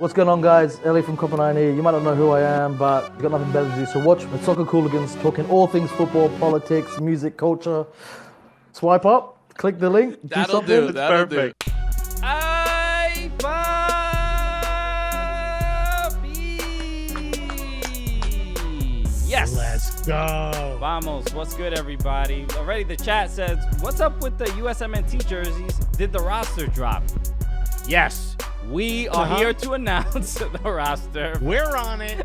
What's going on, guys? Ellie from Copenhagen here. You might not know who I am, but you've got nothing better to do. So watch the Soccer Cooligans, talking all things football, politics, music, culture. Swipe up, click the link, That'll something. do. That'll do. Ay, papi. Yes. Let's go. Vamos. What's good, everybody? Already the chat says, what's up with the USMNT jerseys? Did the roster drop? Yes. We are here to announce the roster. We're on it.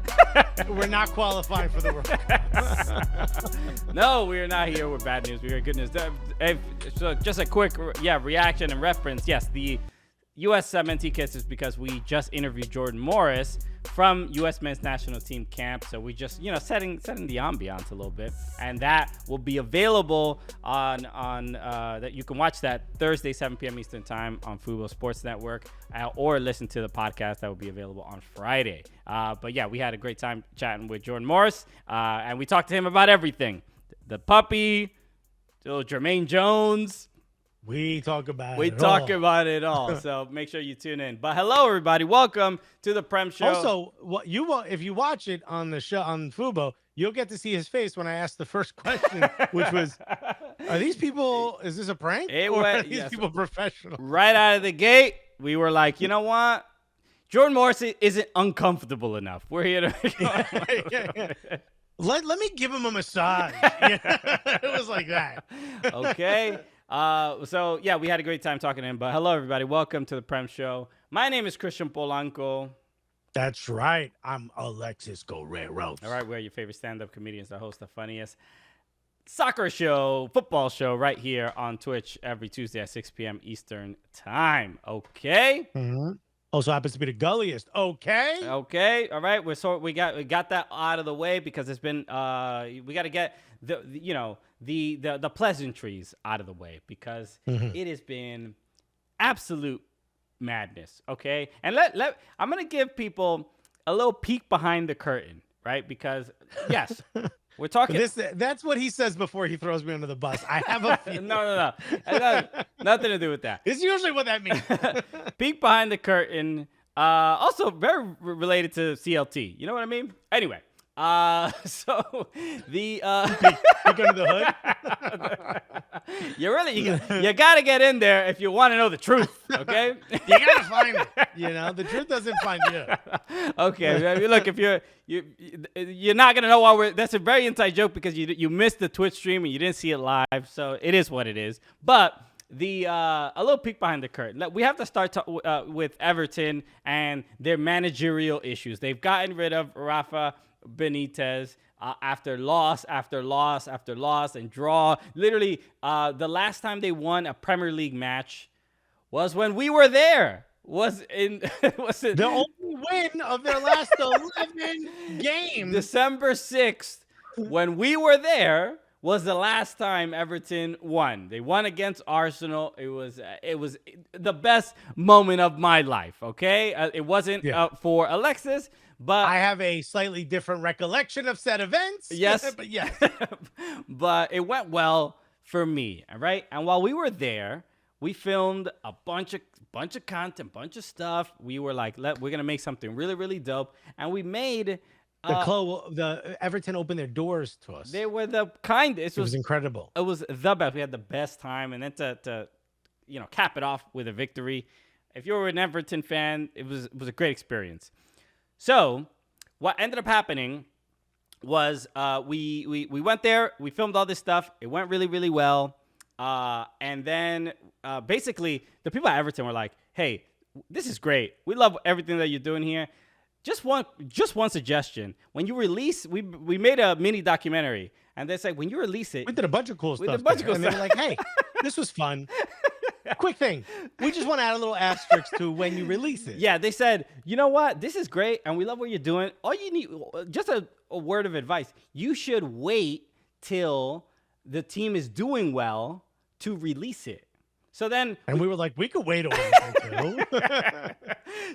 We're not qualifying for the World Cup. No, we are not here with bad news. We are good news. So just a quick reaction and reference. Yes, the USMNT kiss is because we just interviewed Jordan Morris from US men's national team camp. So we just, setting the ambiance a little bit, and that will be available on that you can watch that Thursday 7 p.m. Eastern time on Football Sports Network, or listen to the podcast that will be available on Friday. But yeah, we had a great time chatting with Jordan Morris, and we talked to him about everything: the puppy, little Jermaine Jones. We talk about it all. So make sure you tune in. But hello, everybody. Welcome to the Prem Show. Also, if you watch it on the show on Fubo, you'll get to see his face when I asked the first question, which was, "Are these people? Is this a prank? Are these people professional?" Right out of the gate, we were like, you know what? Jordan Morris isn't uncomfortable enough. We're here to. Let me give him a massage. It was like that. Okay. So yeah, we had a great time talking to him. But hello, everybody. Welcome to the Prem Show. My name is Christian Polanco. That's right. I'm Alexis Guerrero. All right, we're your favorite stand-up comedians that host the funniest soccer show, football show right here on Twitch every Tuesday at 6 p.m. Eastern time. Okay. Mm-hmm. Also happens to be the gulliest. Okay. All right. We got that out of the way because it's been we got to get the pleasantries out of the way because it has been absolute madness. Okay. And I'm gonna give people a little peek behind the curtain, right? Because yes, we're talking. That's what he says before he throws me under the bus. I have a feeling. No. Nothing to do with that. It's usually what that means. Peek behind the curtain. Also very related to CLT. You know what I mean? Anyway. So the peek under the hood. you gotta get in there if you want to know the truth. Okay. You gotta find it. The truth doesn't find you. Okay. Look, if you're not gonna know why that's a very inside joke because you missed the Twitch stream and you didn't see it live, so it is what it is. But a little peek behind the curtain. We have to start with Everton and their managerial issues. They've gotten rid of Rafa Benitez after loss after loss after loss and draw. Literally, the last time they won a Premier League match was when we were there. The only win of their last 11 games. December 6th, when we were there, was the last time Everton won. They won against Arsenal. It was the best moment of my life. Okay, it wasn't for Alexis, but I have a slightly different recollection of said events. Yes, but yes, but it went well for me. All right, and while we were there, we filmed a bunch of content, bunch of stuff. We were like, we're gonna make something really, really dope, and we made. The Everton opened their doors to us. They were the kindest. It was incredible. It was the best. We had the best time, and then to cap it off with a victory. If you were an Everton fan, it was a great experience. So what ended up happening was we went there, we filmed all this stuff. It went really, really well, and then basically the people at Everton were like, "Hey, this is great. We love everything that you're doing here. Just one suggestion. When you release, we made a mini documentary, and they said when you release it, we did a bunch of cool stuff. And they were like, "Hey, this was fun. Quick thing. We just want to add a little asterisk to when you release it." Yeah, they said, you know what? This is great, and we love what you're doing. All you need, just a word of advice. You should wait till the team is doing well to release it. So then, and we were like, we could wait a week or two.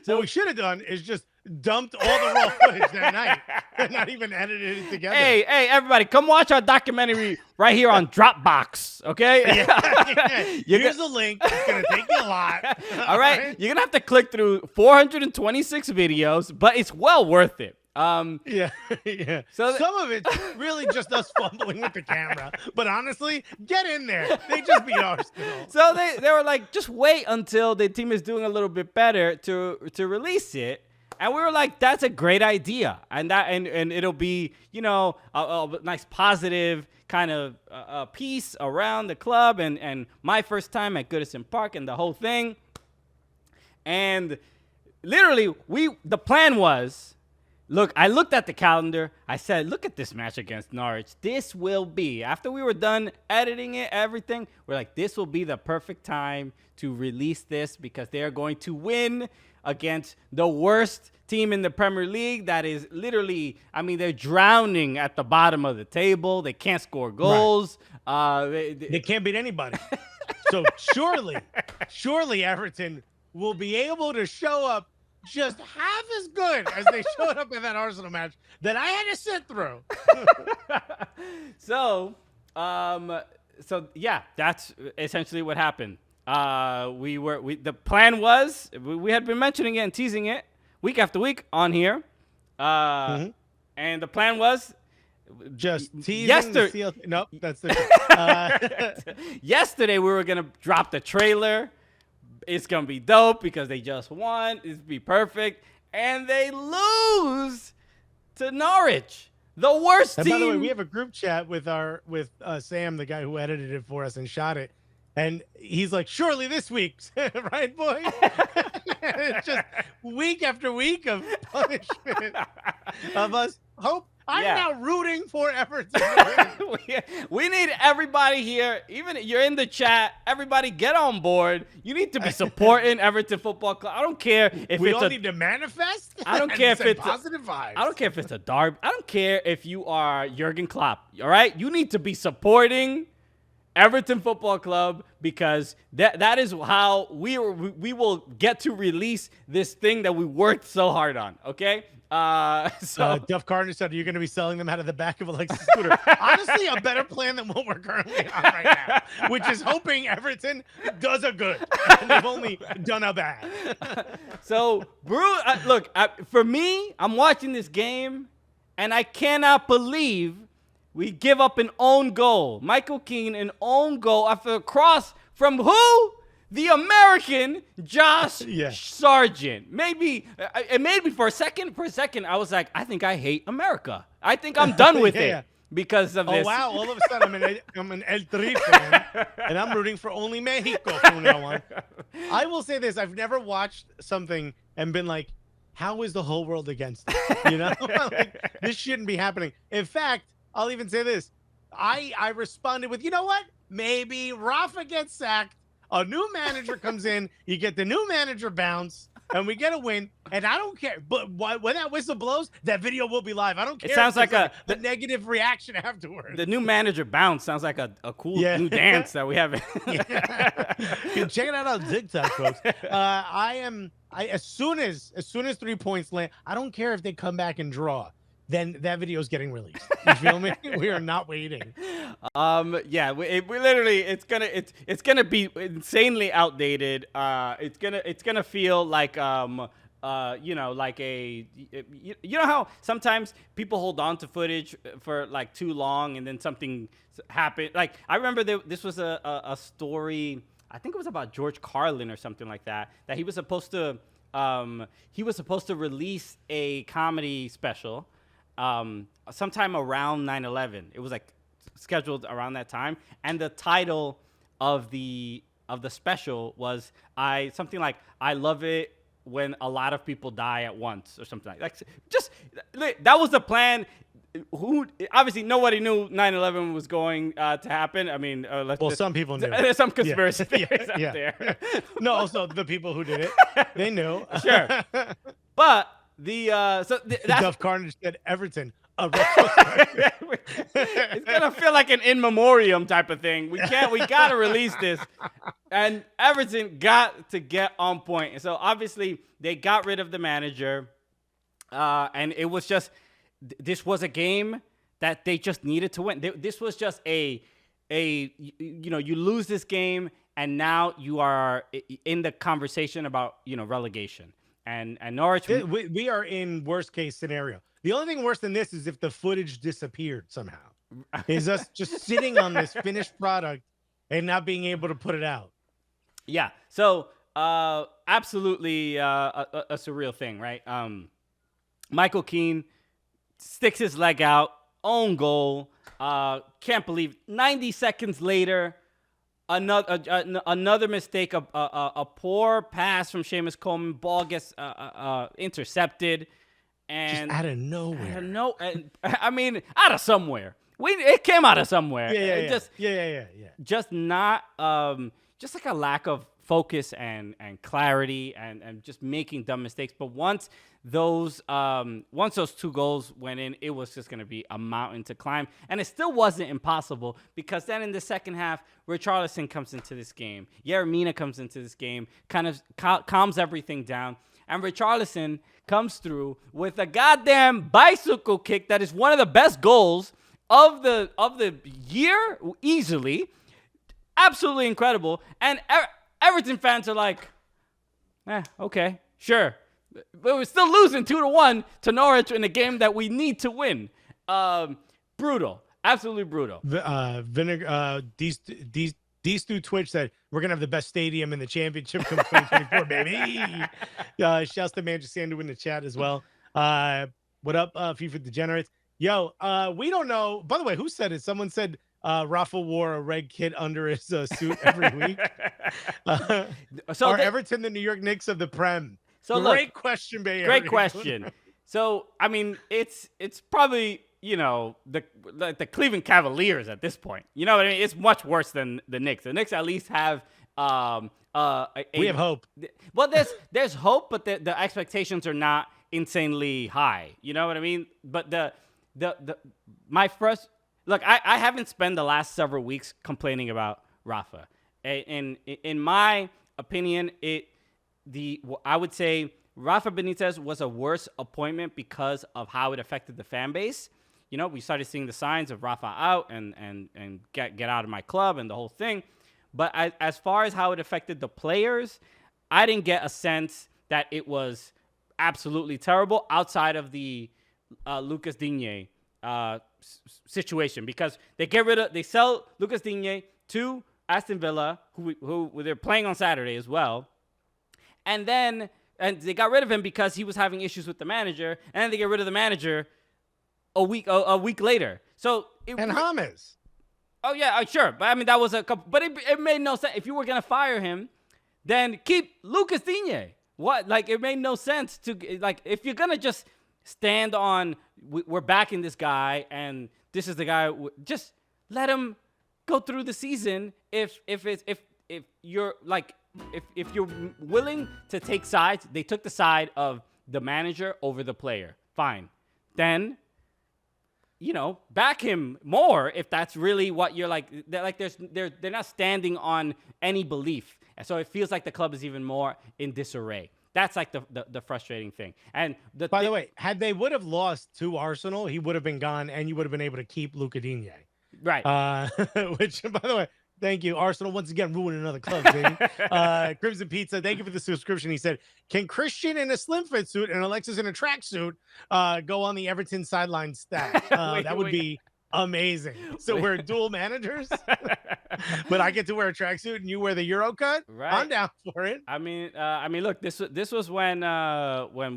So what we should have done is just dumped all the raw footage that night and not even edited it together. Hey, everybody, come watch our documentary right here on Dropbox, okay? Here's a link. It's going to take you a lot. All right? You're going to have to click through 426 videos, but it's well worth it. Yeah. So some of it's really just us fumbling with the camera, but honestly, get in there. They just beat Arsenal. So they were like, just wait until the team is doing a little bit better to release it. And we were like, that's a great idea, and it'll be, you know, a nice positive kind of piece around the club and my first time at Goodison Park and the whole thing. And literally, the plan was. Look, I looked at the calendar. I said, look at this match against Norwich. This will be, after we were done editing it, everything, we're like, this will be the perfect time to release this because they are going to win against the worst team in the Premier League that is literally, I mean, they're drowning at the bottom of the table. They can't score goals. Right. They can't beat anybody. So surely Everton will be able to show up just half as good as they showed up in that Arsenal match that I had to sit through. So yeah, that's essentially what happened. The plan was, we had been mentioning it and teasing it week after week on here. And the plan was just teasing. Nope, that's the yesterday we were going to drop the trailer. It's going to be dope because they just won. It's be perfect. And they lose to Norwich, the worst team. By the way, we have a group chat with Sam, the guy who edited it for us and shot it. And he's like, surely this week, right, boy? It's just week after week of punishment of us. I'm now rooting for Everton. We need everybody here. Even you're in the chat. Everybody get on board. You need to be supporting Everton Football Club. I don't care if we all need to manifest. I don't care if it's positive vibes. I don't care if it's a derby. I don't care if you are Jurgen Klopp. All right, you need to be supporting Everton Football Club because that is how we will get to release this thing that we worked so hard on. Okay. Duff Carter said, "Are you going to be selling them out of the back of a Lexus scooter?" Honestly, a better plan than what we're currently on right now, which is hoping Everton does a good, and they've only done a bad. So, look, for me, I'm watching this game, and I cannot believe we give up an own goal. Michael Keane, an own goal after a cross from who? The American Josh Sargent. Maybe it made me for a second. I was like, I think I hate America. I think I'm done with it because of this. Oh wow! All of a sudden, I'm an El Tri fan, and I'm rooting for only Mexico from now on. I will say this: I've never watched something and been like, "How is the whole world against it?" You know, like, this shouldn't be happening. In fact, I'll even say this: I responded with, "You know what? Maybe Rafa gets sacked. A new manager comes in, you get the new manager bounce, and we get a win. And I don't care. But when that whistle blows, that video will be live. I don't care. It sounds like a negative reaction afterwards. The new manager bounce sounds like a cool new dance that we have. Check it out on TikTok, folks. As soon as 3 points land, I don't care if they come back and draw. Then that video is getting released. You feel me? We are not waiting. It's gonna be insanely outdated. It's gonna feel like like how sometimes people hold on to footage for like too long and then something happened. Like I remember this was a story. I think it was about George Carlin or something like that. That he was supposed to release a comedy special. Sometime around 9/11. It was like scheduled around that time, and the title of the special was something like "I love it when a lot of people die at once" or something like that. Just that was the plan. Obviously nobody knew 9/11 was going to happen. I mean, some people knew. There's some conspiracy theories out there. No, also the people who did it, they knew. Sure, but. Duff Carnage said Everton. It's gonna feel like an in memoriam type of thing. We gotta release this. And Everton got to get on point. And so obviously they got rid of the manager. And it was just, this was a game that they just needed to win. This was just you lose this game and now you are in the conversation about, relegation. And Norwich. We are in worst case scenario. The only thing worse than this is if the footage disappeared somehow. Is us just sitting on this finished product and not being able to put it out. Yeah. So absolutely a surreal thing, right? Michael Keane sticks his leg out, own goal. Can't believe 90 seconds later, another mistake, a poor pass from Seamus Coleman. Ball gets intercepted. And just out of nowhere. I mean, out of somewhere. It came out of somewhere. Yeah. Just not just like a lack of focus and clarity and just making dumb mistakes. But once those 2 goals went in, it was just gonna be a mountain to climb. And it still wasn't impossible, because then in the second half, Richarlison comes into this game. Yeremina comes into this game, kind of calms everything down. And Richarlison comes through with a goddamn bicycle kick that is one of the best goals of the year, easily. Absolutely incredible. And Everton fans are like, okay, sure. But we're still losing 2-1 to Norwich in a game that we need to win. Brutal. Absolutely brutal. These Twitch said, we're going to have the best stadium in the championship come 2024, baby. Shouts to Manchester Sandu in the chat as well. What up, FIFA Degenerates? Yo, we don't know. By the way, who said it? Someone said Rafa wore a red kit under his suit every week. Everton the New York Knicks of the Prem? So great question, Bay. Great question. So, I mean, it's probably, the Cleveland Cavaliers at this point. You know what I mean? It's much worse than the Knicks. The Knicks at least have we have hope. Well, there's hope, but the expectations are not insanely high. You know what I mean? But my first look, I haven't spent the last several weeks complaining about Rafa. In my opinion, I would say Rafa Benitez was a worse appointment because of how it affected the fan base. We started seeing the signs of Rafa out and get out of my club and the whole thing. But as far as how it affected the players, I didn't get a sense that it was absolutely terrible outside of the Lucas Digne situation, because they sell Lucas Digne to Aston Villa, who they're playing on Saturday as well. And they got rid of him because he was having issues with the manager, and then they get rid of the manager a week later. So James. Oh yeah, sure. But I mean, that was a couple. But it made no sense. If you were gonna fire him, then keep Lucas Digne. What? Like, it made no sense to, like, if you're gonna just stand on we're backing this guy and this is the guy, just let him go through the season. If you're like, if you're willing to take sides, they took the side of the manager over the player. Fine. Then, back him more if that's really what you're like. They're not standing on any belief. And so it feels like the club is even more in disarray. That's like the frustrating thing. And by the way, had they would have lost to Arsenal, he would have been gone, and you would have been able to keep Luca Digne. Right. Which, by the way, thank you. Arsenal once again ruining another club, baby. Crimson Pizza, thank you for the subscription. He said, can Christian in a slim fit suit and Alexis in a tracksuit go on the Everton sideline stat? That would be amazing. So we're dual managers, but I get to wear a tracksuit and you wear the Euro cut. Right. I'm down for it. I mean, look, this was when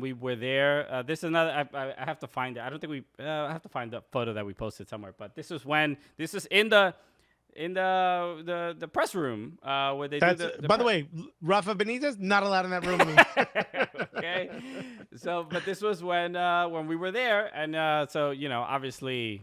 we were there. This is another. I have to find it. I don't think I have to find the photo that we posted somewhere. But this is in the press room where they do the by the way, Rafa Benitez not allowed in that room. Okay. So, but this was when we were there, and so obviously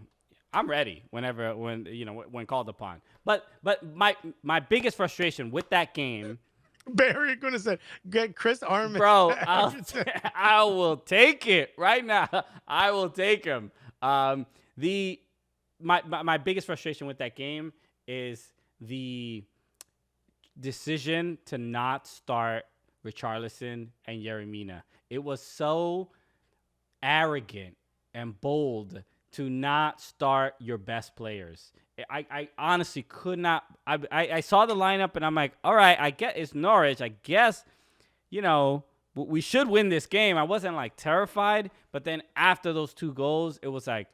I'm ready when called upon. But my biggest frustration with that game. Barry gonna say, get Chris Armin. Bro, I will take it right now. I will take him. My biggest frustration with that game is the decision to not start Richarlison and Yeremina. It was so arrogant and bold to not start your best players. I honestly could not. I saw the lineup and I'm like, all right, I get it's Norwich. I guess, we should win this game. I wasn't like terrified, but then after those 2 goals, it was like,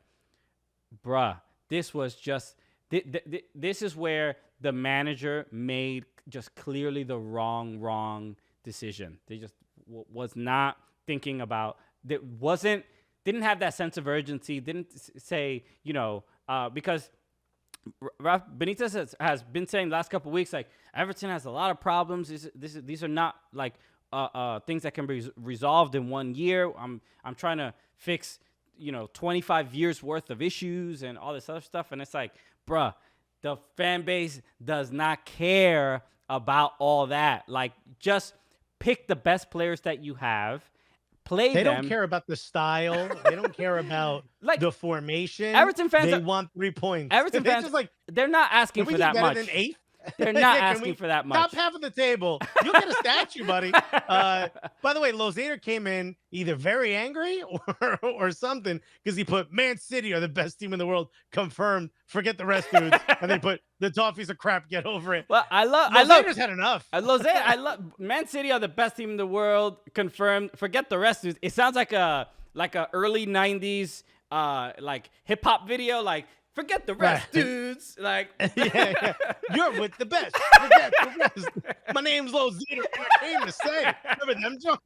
bruh, this was just, this is where the manager made just clearly the wrong decision. They just was not thinking about, didn't have that sense of urgency, didn't say, because Benitez has been saying the last couple of weeks, like, Everton has a lot of problems. These are not like things that can be resolved in 1 year. I'm trying to fix 25 years worth of issues and all this other stuff, and it's like, bruh, the fan base does not care about all that. Like, just pick the best players that you have. They don't care about the style. They don't care about like the formation. Everton fans, they want 3 points. Everton fans, just like, they're not asking for that much. They're not asking for that much. Top half of the table. You'll get a statue, buddy. By the way, Lozader came in either very angry or something because he put Man City are the best team in the world. Confirmed. Forget the rest, dudes. And they put the Toffees are crap. Get over it. Well, Lozader's had enough. I love Man City are the best team in the world. Confirmed. Forget the rest, dudes. It sounds like a early 90s like hip hop video, like. Forget the rest, dudes. Like, yeah. You're with the best. Forget the rest. My name's Lozader. I came to say. Remember them jokes?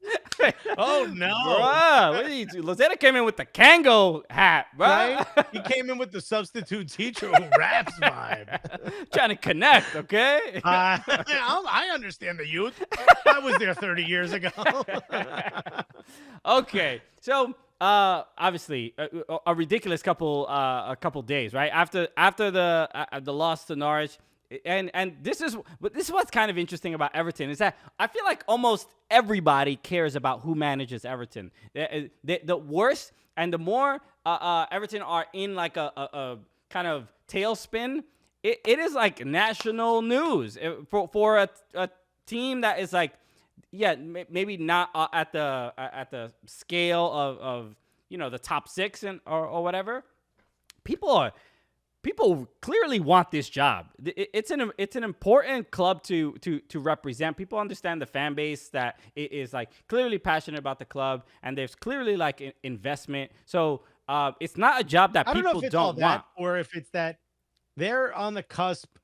Oh no, bruh, what did you do? Lozader came in with the Kango hat, bro. Right? He came in with the substitute teacher who raps vibe. Trying to connect, okay? I understand the youth. I was there 30 years ago. Okay, so. Obviously, a ridiculous couple days, right? After the loss to Norwich, and this is what's kind of interesting about Everton is that I feel like almost everybody cares about who manages Everton. The worse and the more Everton are in like a kind of tailspin, it is like national news for a team that is like. Yeah, maybe not at the scale of the top 6 or whatever. People clearly want this job. It's an important club to represent. People understand the fan base that is like clearly passionate about the club, and there's clearly like an investment. So it's not a job that people don't want, or if it's that they're on the cusp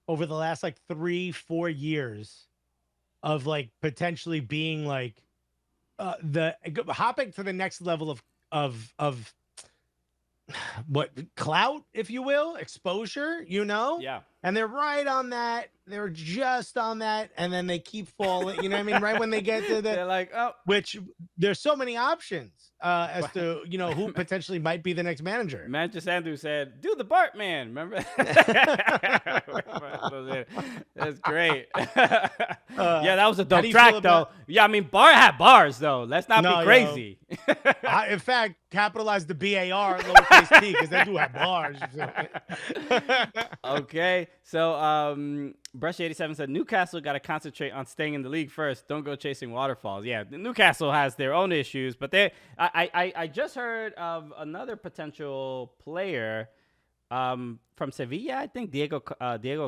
over the last like 3-4 years. Of like potentially being like the hopping to the next level of what clout, if you will, exposure, yeah, and they're right on that. They're just on that, and then they keep falling. You know what I mean? Right when they get to the, they're like, oh, which there's so many options as to who potentially might be the next manager. Manchester Andrew said, "Do the Bartman." Remember? That's great. Yeah, that was a dope track, though. Yeah, I mean, Bart had bars, though. Let's not be crazy. In fact, capitalize the BAR lowercase t because they do have bars. Okay, so Brush87 said Newcastle got to concentrate on staying in the league first. Don't go chasing waterfalls. Yeah, Newcastle has their own issues, but I just heard of another potential player from Sevilla. I think Diego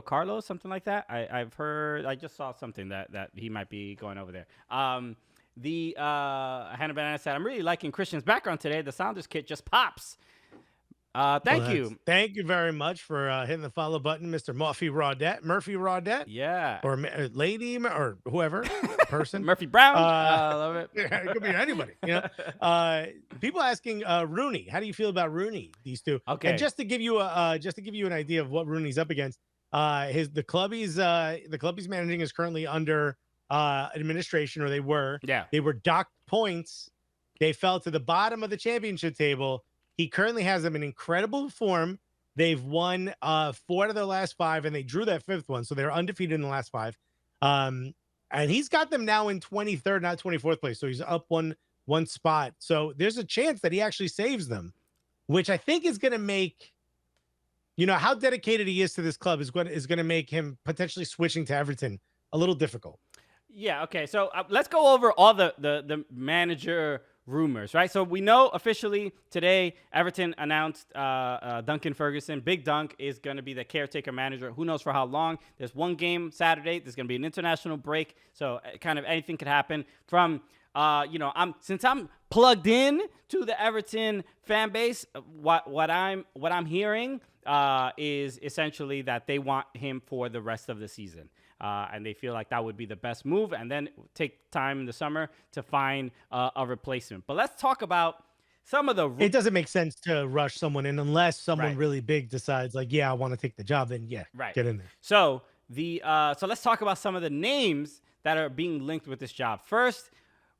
Carlos, something like that. I've heard. I just saw something that he might be going over there. The Hannah Banana said, I'm really liking Christian's background today. The Sounders kit just pops. Thank you. Thank you very much for hitting the follow button, Mr. Murphy Raudette. Yeah. Or lady or whoever person. Murphy Brown. I love it. Yeah, it could be anybody. People asking Rooney, how do you feel about Rooney? These two. Okay. And just to give you an idea of what Rooney's up against, the club he's managing is currently under administration, or they were. Yeah. They were docked points. They fell to the bottom of the championship table. He currently has them in incredible form. They've won 4 out of their last 5, and they drew that 5th one, so they're undefeated in the last 5. And he's got them now in 23rd, not 24th place, so he's up one spot. So there's a chance that he actually saves them, which I think is going to make, how dedicated he is to this club is going to make him potentially switching to Everton a little difficult. Yeah. Okay. So let's go over all the manager rumors, right? So we know officially today, Everton announced Duncan Ferguson. Big Dunk is going to be the caretaker manager. Who knows for how long? There's one game Saturday. There's going to be an international break. So kind of anything could happen from, since I'm plugged in to the Everton fan base, what I'm hearing is essentially that they want him for the rest of the season. And they feel like that would be the best move, and then take time in the summer to find a replacement. But let's talk about some of the... It doesn't make sense to rush someone in unless someone really big decides, like, yeah, I want to take the job, then get in there. So so let's talk about some of the names that are being linked with this job. First,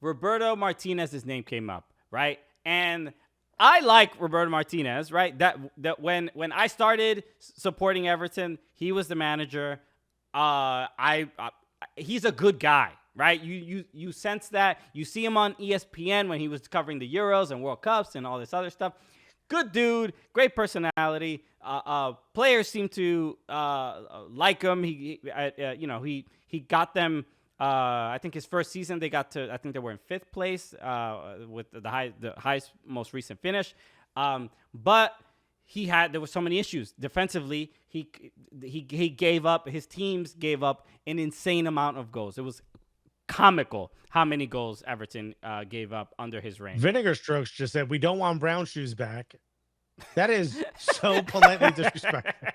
Roberto Martinez's name came up, right? And I like Roberto Martinez, right? That when I started supporting Everton, he was the manager. He's a good guy, right? You sense that. You see him on ESPN when he was covering the Euros and World Cups and all this other stuff. Good dude, great personality. Players seem to like him. He got them. I think his first season they got to. I think they were in 5th place with the highest most recent finish. But there were so many issues defensively. He gave up. His teams gave up an insane amount of goals. It was comical how many goals Everton gave up under his reign. Vinegar Strokes just said, "We don't want brown shoes back." That is so politely disrespectful.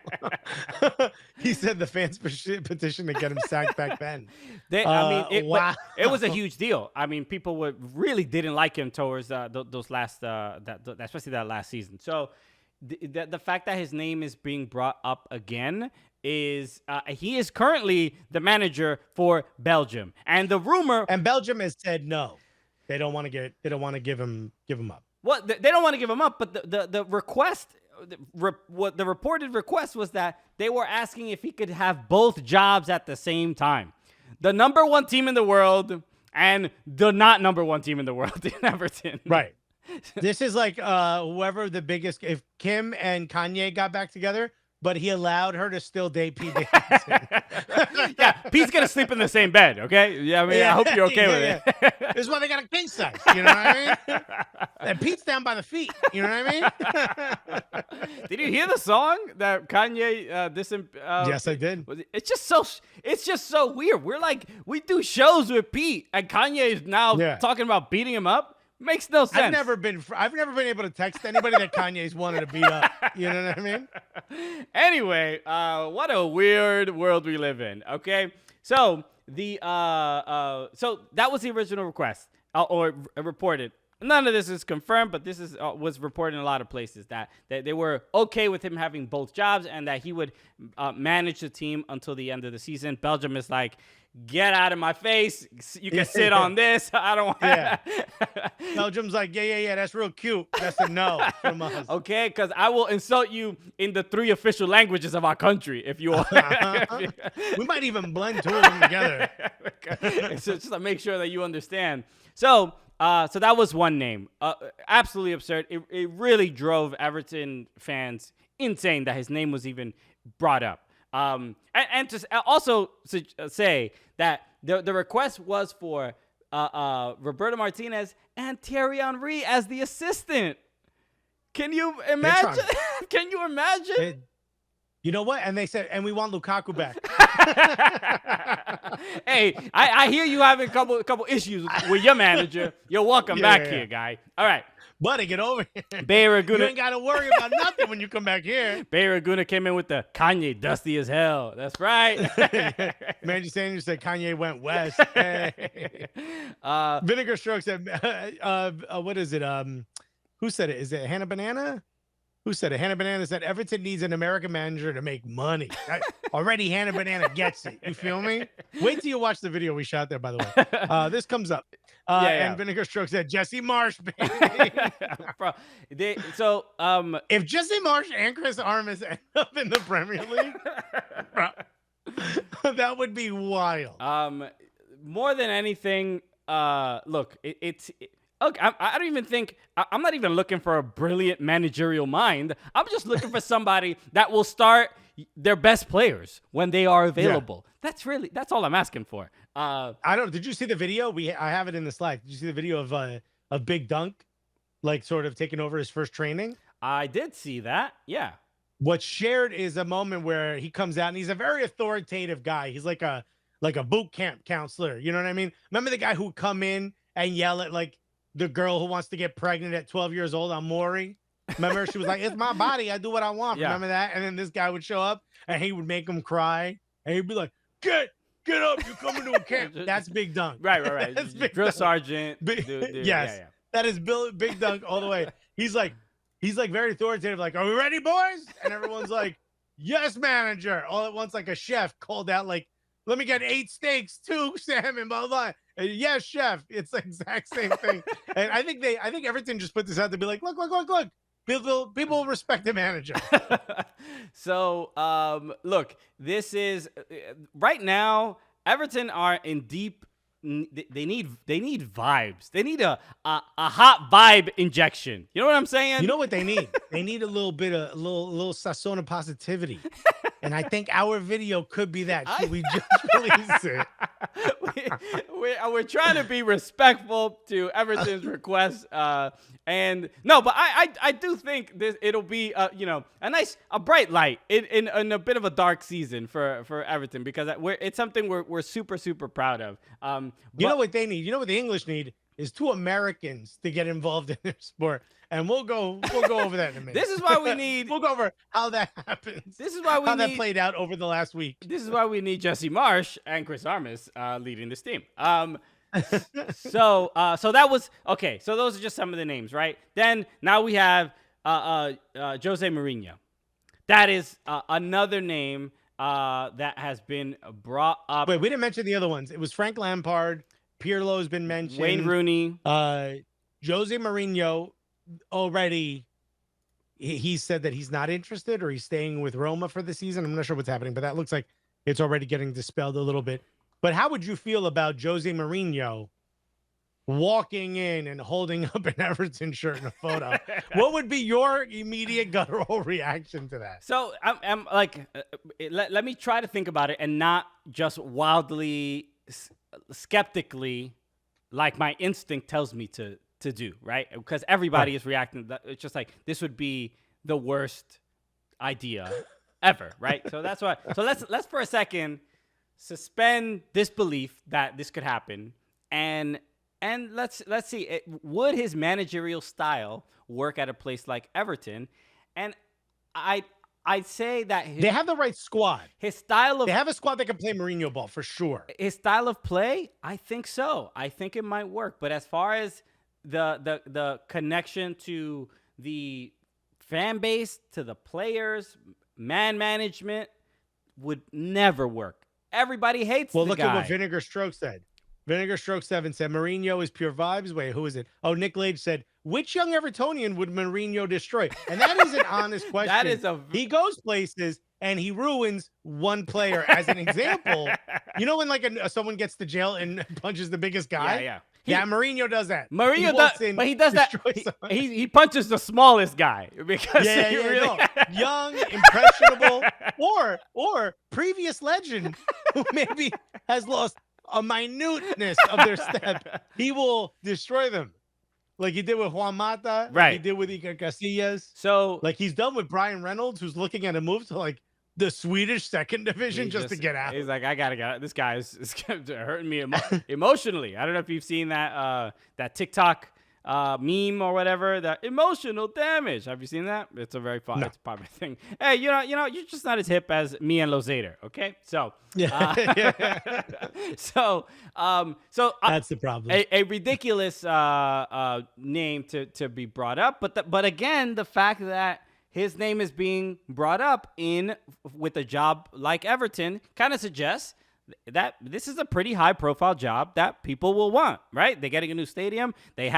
He said the fans petition to get him sacked back then. Wow. It was a huge deal. I mean, people really didn't like him towards those last, especially that last season. So the fact that his name is being brought up again is he is currently the manager for Belgium, and the rumor. And Belgium has said no, they don't want to give him up. Well, they don't want to give him up, but the request, what the reported request was that they were asking if he could have both jobs at the same time. The number 1 team in the world and the not number 1 team in the world in Everton. Right. This is like whoever the biggest, if Kim and Kanye got back together, but he allowed her to still date Pete Davidson. Yeah, Pete's going to sleep in the same bed, okay? Yeah, I mean, I hope you're okay with it. This is why they got a king size, you know what I mean? And Pete's down by the feet, you know what I mean? Did you hear the song that Kanye yes, I did. It's just so weird. We do shows with Pete, and Kanye is now talking about beating him up. Makes no sense. I've never been able to text anybody that Kanye's wanted to beat up. You know what I mean? Anyway, what a weird world we live in. Okay, so so that was the original request or reported. None of this is confirmed, but this was reported in a lot of places that they were okay with him having both jobs and that he would manage the team until the end of the season. Belgium is like, get out of my face. You can sit on this. I don't want Belgium's like, yeah, that's real cute. That's a no from us. Okay, because I will insult you in the 3 official languages of our country if you want. We might even blend 2 of them together. So just to make sure that you understand. So that was one name. Absolutely absurd. It really drove Everton fans insane that his name was even brought up. And to also say that the request was for Roberto Martinez and Thierry Henry as the assistant. Can you imagine? Can you imagine? You know what? And they said, and we want Lukaku back. Hey, I hear you having a couple issues with your manager. You're welcome back here, guy. All right. Buddy, get over here. Bayaguna. You ain't got to worry about nothing when you come back here. Bayaguna came in with the Kanye dusty as hell. That's right. Mandy Sanders said Kanye went west. Hey. Vinegar Stroke said, what is it? Who said it? Is it Hannah Banana? Who said it? Hannah Banana said Everton needs an American manager to make money. Already Hannah Banana gets it. You feel me? Wait till you watch the video we shot there, by the way. This comes up. And Vinegar Stroke said Jesse Marsh, baby. Bro, if Jesse Marsh and Chris Armas end up in the Premier League, bro, that would be wild. More than anything, look, look, I don't even think I'm not even looking for a brilliant managerial mind. I'm just looking for somebody that will start their best players when they are available. Yeah. That's all I'm asking for. Did you see the video? I have it in the Slack. Did you see the video of Big Dunk, like sort of taking over his first training? I did see that. Yeah. What's shared is a moment where he comes out and he's a very authoritative guy. He's like a boot camp counselor. You know what I mean? Remember the guy who would come in and yell at like the girl who wants to get pregnant at 12 years old on Maury? Remember, she was like, "It's my body. I do what I want." Yeah. Remember that? And then this guy would show up and he would make him cry. And he'd be like, Get up. You're coming to a camp. That's Big Dunk. Right. That's Drill sergeant. Dude. Yes. Yeah. That is Big Dunk all the way. He's like very authoritative. Like, "Are we ready, boys?" And everyone's like, "Yes, manager." All at once, like a chef called out, like, "Let me get 8 steaks, 2 salmon, blah, blah, blah." And, "Yes, chef." It's the exact same thing. And I think Everton just put this out to be like, look. People respect the manager. So, look, this is right now. Everton are in deep. They need vibes. They need a hot vibe injection. You know what I'm saying? You know what they need? They need a little bit of little sazon of positivity. And I think our video could be that. Should we just release it? We're trying to be respectful to Everton's request. And no, but I do think it'll be a bright light in a bit of a dark season for Everton, because it's something we're super, super proud of. You know what they need? You know what the English need is 2 Americans to get involved in their sport. And we'll go over that in a minute. This is why we need. We'll go over how that happens. This is why that played out over the last week. This is why we need Jesse Marsch and Chris Armas leading this team. So that was okay. So those are just some of the names, right? Then now we have Jose Mourinho. That is another name that has been brought up. Wait, we didn't mention the other ones. It was Frank Lampard. Pirlo has been mentioned. Wayne Rooney. Jose Mourinho already. He said that he's not interested, or he's staying with Roma for the season. I'm not sure what's happening, but that looks like it's already getting dispelled a little bit. But how would you feel about Jose Mourinho walking in and holding up an Everton shirt in a photo? What would be your immediate guttural reaction to that? So I'm like, let me try to think about it and not just wildly skeptically, like my instinct tells me to do, right? Because everybody is reacting. It's just like, this would be the worst idea ever, right? So that's why. So let's for a second suspend disbelief that this could happen, and let's see, would his managerial style work at a place like Everton? And I'd say that they have the right squad. They have a squad that can play Mourinho ball for sure. His style of play, I think so. I think it might work. But as far as the connection to the fan base, to the players, man management, would never work. Everybody hates the guy. Well, look at what Vinegar Stroke said. Vinegar Stroke 7 said Mourinho is pure vibes. Wait, who is it? Oh, Nick Lage said, which young Evertonian would Mourinho destroy? And that is an honest question. He goes places and he ruins one player. As an example, you know when like someone gets to jail and punches the biggest guy? Yeah, Mourinho does that. Mourinho does, but he does that. He punches the smallest guy because young, impressionable, or previous legend who maybe has lost a minuteness of their step. He will destroy them, like he did with Juan Mata, right? Like he did with Iker Casillas. So, like he's done with Brian Reynolds, who's looking at a move to like the Swedish second division just to get out. He's like, I gotta get out. This guy is hurting me emotionally. I don't know if you've seen that TikTok meme or whatever, that emotional damage. Have you seen that? It's a very fun, It's a popular thing. Hey, you know, you're just not as hip as me and Lozader. Okay, so so that's the problem. A ridiculous name to be brought up, but again, the fact that his name is being brought up with a job like Everton kind of suggests that this is a pretty high-profile job that people will want, right? They're getting a new stadium. They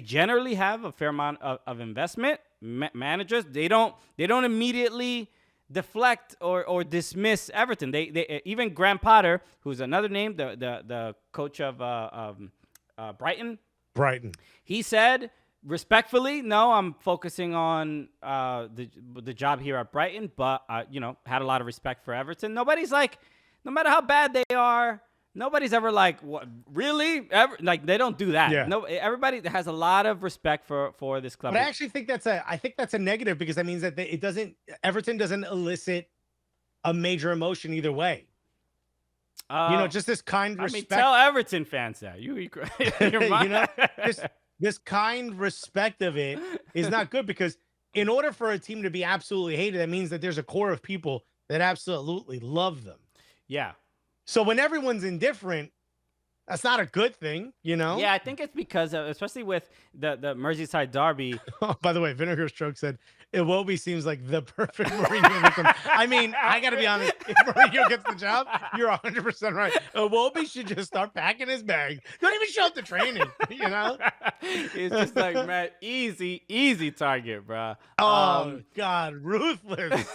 generally have a fair amount of investment. Managers, they don't immediately deflect or dismiss Everton. They even Graham Potter, who's another name, the coach of Brighton. Brighton. He said Respectfully, no, I'm focusing on the job here at Brighton, but had a lot of respect for Everton. Nobody's like, no matter how bad they are, nobody's ever like, what, really? Like, they don't do that. Yeah. No, everybody has a lot of respect for this club. But I actually think that's a negative, because that means that Everton doesn't elicit a major emotion either way. Just this kind respect. I mean, tell Everton fans that you're this kind respect of it is not good, because in order for a team to be absolutely hated, that means that there's a core of people that absolutely love them. Yeah. So when everyone's indifferent, that's not a good thing, Yeah, I think it's because especially with the Merseyside derby. Oh, by the way, Vinegar Stroke said, Iwobi seems like the perfect Mourinho victim. I mean, I got to be honest. If Mourinho gets the job, you're 100% right. Iwobi should just start packing his bag. Don't even show up to training, It's just like, man, easy target, bro. Oh, God, ruthless.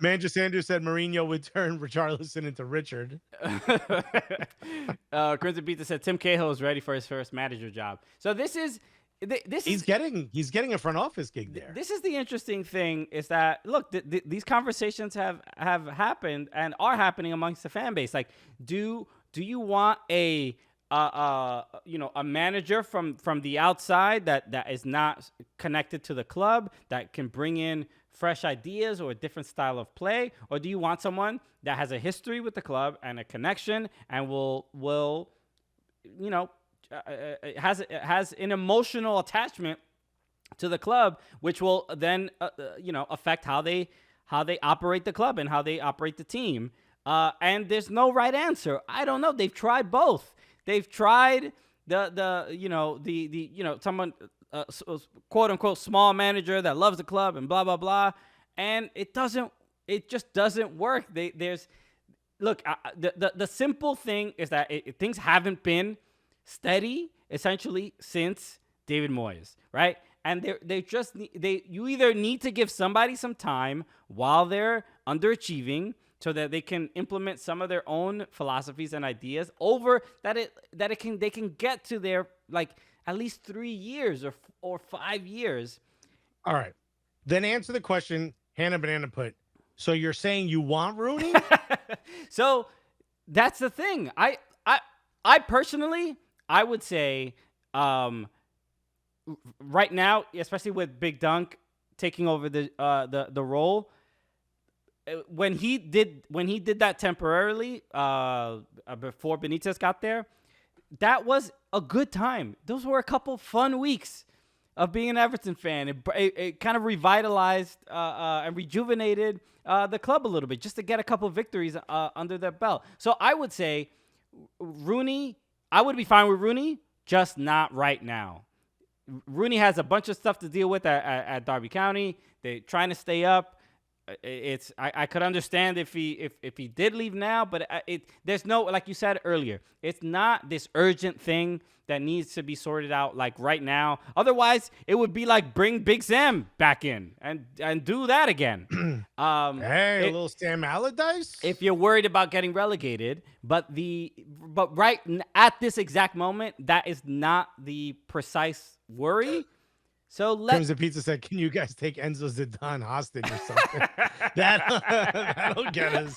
Manchester said Mourinho would turn Richarlison into Richard. Crimson Pizza said Tim Cahill is ready for his first manager job. So he's getting a front office gig there. This is the interesting thing, is that, look, these conversations have happened and are happening amongst the fan base. Like, do you want a manager from the outside that is not connected to the club, that can bring in fresh ideas or a different style of play? Or do you want someone that has a history with the club and a connection and will has an emotional attachment to the club, which will then affect how they operate the club and how they operate the team? And there's no right answer. I don't know. They've tried both. They've tried someone quote unquote small manager that loves the club and blah blah blah, and it just doesn't work. The simple thing is that things haven't been steady essentially since David Moyes, right? And you either need to give somebody some time while they're underachieving, so that they can implement some of their own philosophies and ideas they can get to their, like, at least 3 years or 5 years. All right. Then answer the question Hannah Banana put. So you're saying you want Rooney? So that's the thing. I personally, I would say right now, especially with Big Dunk taking over the role, when he did that temporarily before Benitez got there, that was a good time. Those were a couple fun weeks of being an Everton fan. It kind of revitalized and rejuvenated the club a little bit, just to get a couple victories under their belt. So I would say Rooney, I would be fine with Rooney, just not right now. Rooney has a bunch of stuff to deal with at Derby County. They're trying to stay up. I could understand if he did leave now, but there's no, like you said earlier, it's not this urgent thing that needs to be sorted out like right now. Otherwise, it would be like bring Big Sam back in and do that again. A little Sam Allardyce. If you're worried about getting relegated, but right at this exact moment, that is not the precise worry. So Crimson Pizza said, "Can you guys take Enzo Zidane hostage or something?" That'll get us.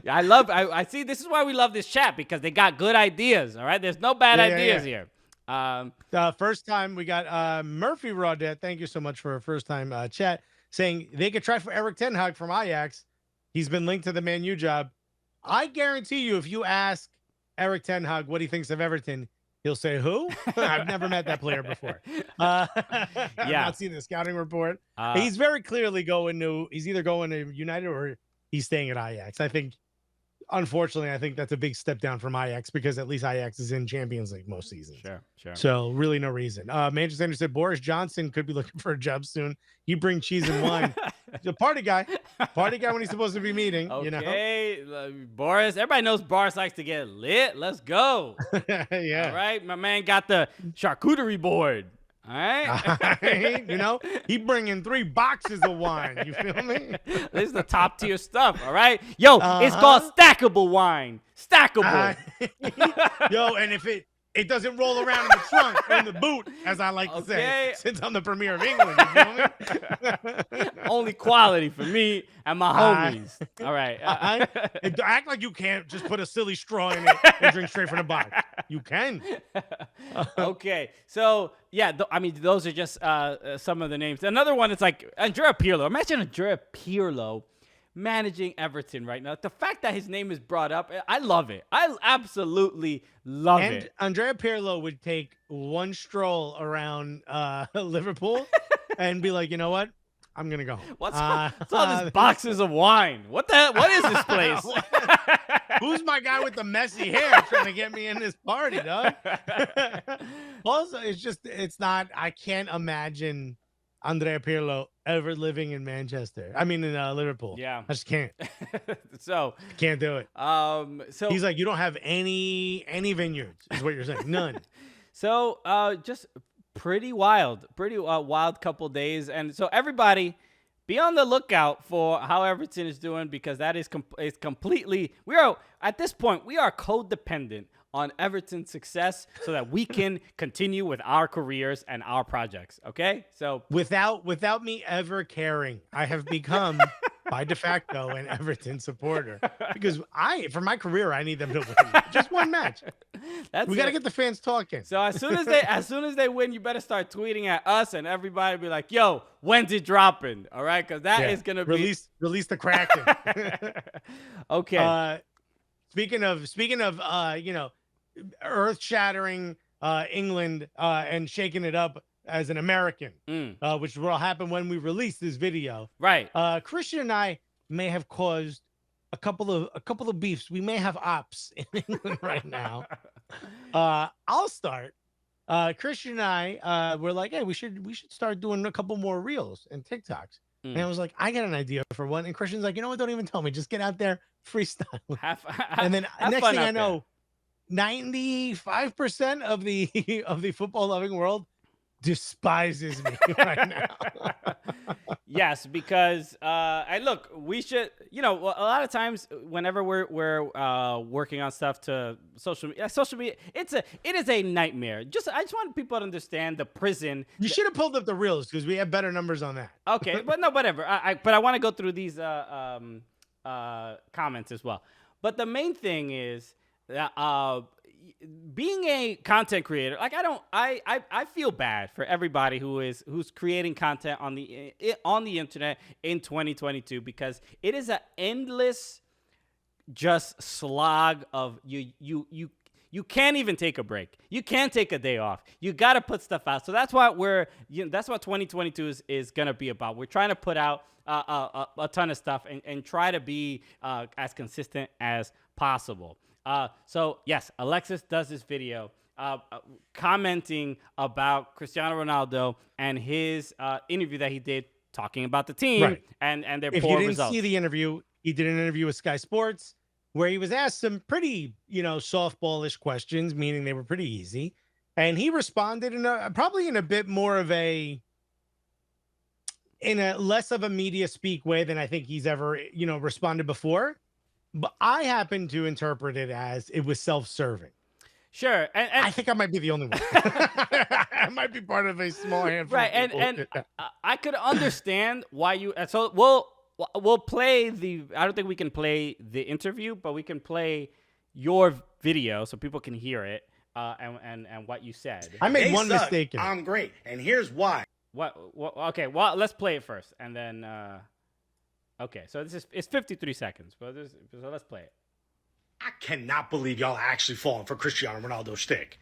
I see. This is why we love this chat, because they got good ideas. All right, there's no bad ideas here. The first time we got Murphy Raudet. Thank you so much for a first time chat, saying they could try for Eric Ten Hag from Ajax. He's been linked to the Man U job. I guarantee you, if you ask Eric Ten Hag what he thinks of Everton, he'll say, who? I've never met that player before. I've not seen the scouting report. He's very clearly he's either going to United or he's staying at Ajax. Unfortunately, I think that's a big step down from Ajax, because at least Ajax is in Champions League most seasons. Sure. So really no reason. Manchester Center said Boris Johnson could be looking for a job soon. You bring cheese and wine. He's a party guy when he's supposed to be meeting. Okay, Boris. Everybody knows Boris likes to get lit. Let's go. Yeah. All right, my man got the charcuterie board. All right. You know, he bringing 3 boxes of wine. You feel me? This is the top tier stuff. All right. Yo, it's called stackable wine. Stackable. Yo, and if it doesn't roll around in the trunk or in the boot, as I like to say, since I'm the premier of England. You feel me? Only quality for me and my homies. All right. Act like you can't just put a silly straw in it and drink straight from the box. You can. Okay. So, yeah, I mean, those are just some of the names. Another one is like Andrea Pirlo. Imagine Andrea Pirlo managing Everton right now. The fact that his name is brought up, I love it. I absolutely love it. And Andrea Pirlo would take one stroll around Liverpool and be like, you know what? I'm going to go. What's all these boxes of wine? What is this place? Who's my guy with the messy hair trying to get me in this party, dog? Also, it's not, I can't imagine Andrea Pirlo ever living in Manchester. I mean, in Liverpool. Yeah. I just can't. So can't do it. So he's like, you don't have any vineyards, is what you're saying. None. So just pretty wild couple days. And so everybody be on the lookout for how Everton is doing, because that is completely, at this point, we are codependent on Everton's success so that we can continue with our careers and our projects. Okay. So without me ever caring, I have become by de facto an Everton supporter, because for my career, I need them to win just one match. We got to get the fans talking. So as soon as they win, you better start tweeting at us, and everybody be like, yo, when's it dropping? All right. Cause that is going to release the Kraken. Okay. Speaking of, you know, earth-shattering England and shaking it up as an American, which will happen when we release this video. Right. Christian and I may have caused a couple of beefs. We may have ops in England right now. I'll start. Christian and I were like, hey, we should start doing a couple more reels and TikToks. And I was like, I got an idea for one. And Christian's like, you know what? Don't even tell me. Just get out there, freestyle. And then next thing I know, 95% of the football loving world despises me right now. Yes, because look, we should, you know, a lot of times whenever we're working on stuff to social media, it is a nightmare. I just want people to understand the prison. You should have pulled up the reels, because we have better numbers on that. Okay, but no, whatever. But I want to go through these comments as well. But the main thing is that being a content creator, like I feel bad for everybody who's creating content on the internet in 2022, because it is an endless just slog of you can't even take a break. You can't take a day off. You got to put stuff out. So that's what that's what 2022 is going to be about. We're trying to put out a ton of stuff and try to be as consistent as possible. So yes, Alexis does this video commenting about Cristiano Ronaldo and his interview that he did talking about the team, right, and their if poor you didn't results. see the interview, he did an interview with Sky Sports where he was asked some pretty, you know, softballish questions, meaning they were pretty easy. And he responded probably in a bit more of in a less of a media speak way than I think he's ever, you know, responded before. But I happen to interpret it as it was self-serving. Sure. And I think I might be the only one. I might be part of a small handful. Right. Of people. And I could understand why you, so we'll play I don't think we can play the interview, but we can play your video so people can hear it and what you said. I made one mistake. I'm great. And here's why. What? Okay. Well, let's play it first. And then, okay. So it's 53 seconds, but so let's play it. I cannot believe y'all actually falling for Cristiano Ronaldo's shtick.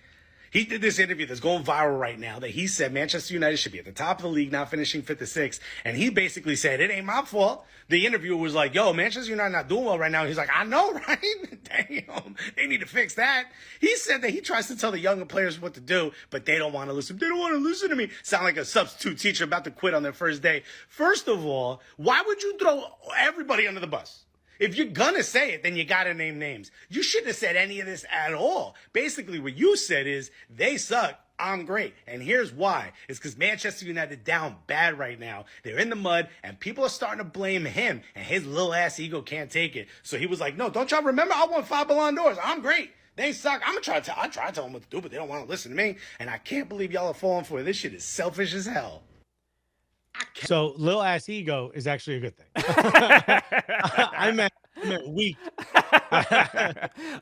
He did this interview that's going viral right now that he said Manchester United should be at the top of the league, not finishing 5th or 6th. And he basically said, it ain't my fault. The interviewer was like, yo, Manchester United not doing well right now. He's like, I know, right? Damn, they need to fix that. He said that he tries to tell the younger players what to do, but they don't want to listen. They don't want to listen to me. Sound like a substitute teacher about to quit on their first day. First of all, why would you throw everybody under the bus? If you're gonna say it, then you gotta name names. You shouldn't have said any of this at all. Basically, what you said is, they suck, I'm great. And here's why. It's because Manchester United down bad right now. They're in the mud, and people are starting to blame him, and his little ass ego can't take it. So he was like, no, don't y'all remember? I won 5 Ballon d'Ors. I'm great. They suck. I'm gonna try to tell them what to do, but they don't want to listen to me. And I can't believe y'all are falling for it. This shit is selfish as hell. So little ass ego is actually a good thing. I meant weak.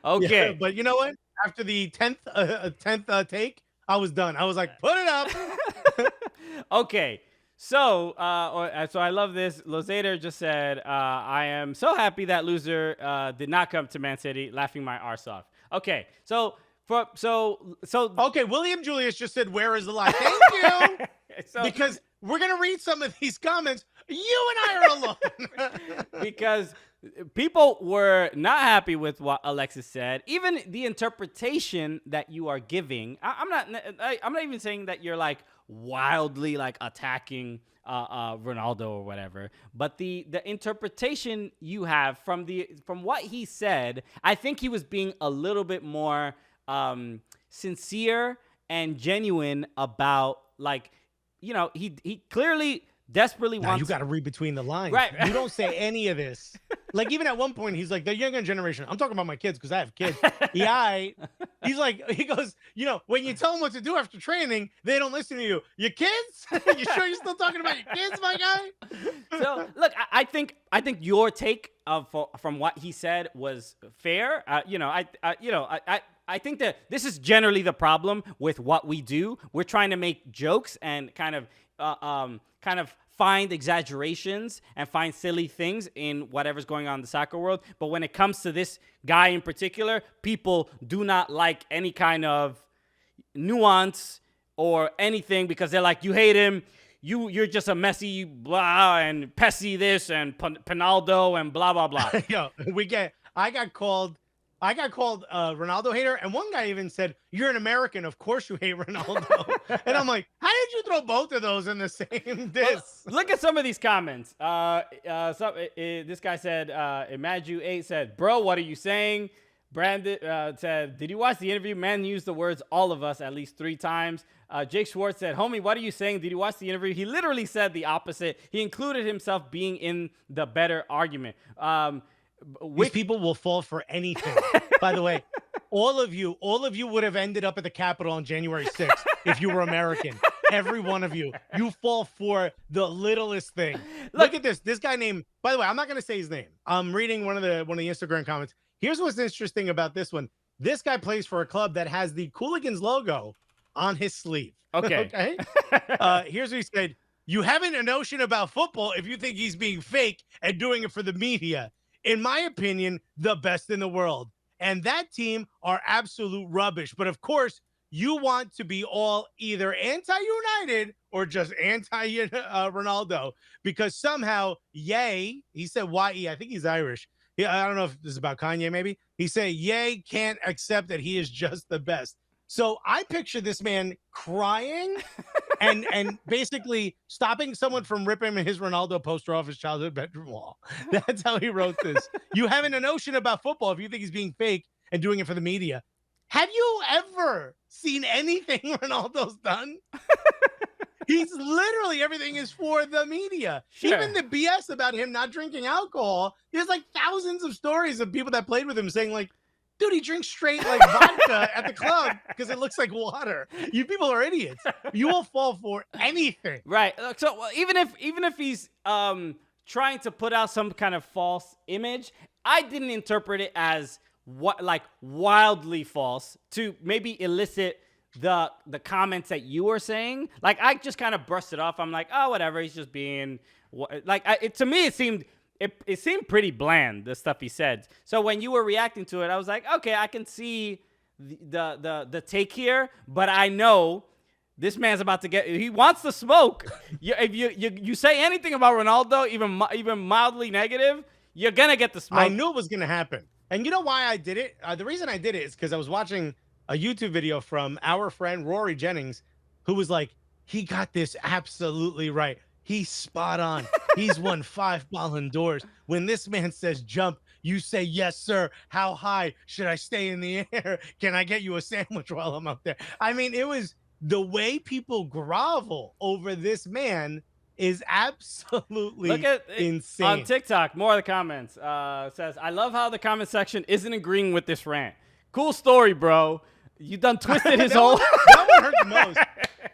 Okay. Yeah, but you know what? After the 10th take, I was done. I was like, put it up. Okay. So I love this. Lozader just said, I am so happy that loser did not come to Man City, laughing my arse off. Okay. So Okay, William Julius just said, where is the lie? Thank you. Because we're going to read some of these comments. You and I are alone. Because people were not happy with what Alexis said. Even the interpretation that you are giving, I'm not even saying that you're like wildly like attacking Ronaldo or whatever, but the interpretation you have from what he said, I think he was being a little bit more sincere and genuine about, like, you know, he clearly desperately wants. You got to read between the lines. Right. You don't say any of this. Like, even at one point, he's like, the younger generation. I'm talking about my kids because I have kids. Yeah. He's like, he goes, you know, when you tell them what to do after training, they don't listen to you. Your kids? You sure you're still talking about your kids, my guy? So look, I think your take from what he said was fair. I think that this is generally the problem with what we do. We're trying to make jokes and kind of find exaggerations and find silly things in whatever's going on in the soccer world. But when it comes to this guy in particular, people do not like any kind of nuance or anything, because they're like, you hate him, you're just a messy blah and Pessy this and Pinaldo and blah blah blah. Yo, I got called Ronaldo hater, and one guy even said, you're an American, of course you hate Ronaldo. And I'm like, how did you throw both of those in the same diss? Look at some of these comments. This guy said, Imagine8 said, bro, what are you saying? Brandon said, did you watch the interview? Man used the words all of us at least 3 times. Jake Schwartz said, homie, what are you saying? Did you watch the interview? He literally said the opposite. He included himself being in the better argument. These people will fall for anything. By the way, all of you would have ended up at the Capitol on January 6th if you were American. Every one of you fall for the littlest thing. Look at this. This guy named, by the way, I'm not going to say his name. I'm reading one of the Instagram comments. Here's what's interesting about this one. This guy plays for a club that has the Cooligans logo on his sleeve. Okay. Okay. Here's what he said. You haven't a notion about football if you think he's being fake and doing it for the media. In my opinion, the best in the world. And that team are absolute rubbish. But of course, you want to be all either anti-United or just anti-Ronaldo, because somehow, he said Y-E, I think he's Irish. Yeah, I don't know if this is about Kanye, maybe. He said, can't accept that he is just the best. So I picture this man crying and basically stopping someone from ripping his Ronaldo poster off his childhood bedroom wall. That's how he wrote this. You haven't a notion about football if you think he's being fake and doing it for the media. Have you ever seen anything Ronaldo's done? He's literally, everything is for the media. Sure. Even the BS about him not drinking alcohol. There's like thousands of stories of people that played with him saying like, dude, he drinks straight like vodka at the club because it looks like water. You people are idiots. You will fall for anything. Right. So even if he's trying to put out some kind of false image, I didn't interpret it as wildly false to maybe elicit the comments that you were saying. Like, I just kind of brushed it off. I'm like, oh, whatever. He's just being to me it seemed. It seemed pretty bland, the stuff he said. So when you were reacting to it, I was like, okay, I can see the take here, but I know this man's about to he wants the smoke. If you say anything about Ronaldo, even mildly negative, you're gonna get the smoke. I knew it was gonna happen, and you know why I did it? The reason I did it is because I was watching a YouTube video from our friend Rory Jennings, who was like, he got this absolutely right. He's spot on. He's won 5 Ballon d'Ors. When this man says jump, you say, yes, sir. How high? Should I stay in the air? Can I get you a sandwich while I'm up there? I mean, it was the way people grovel over this man is absolutely Look at insane. On TikTok, more of the comments says, I love how the comment section isn't agreeing with this rant. Cool story, bro. You done twisted his whole. That one hurt the most.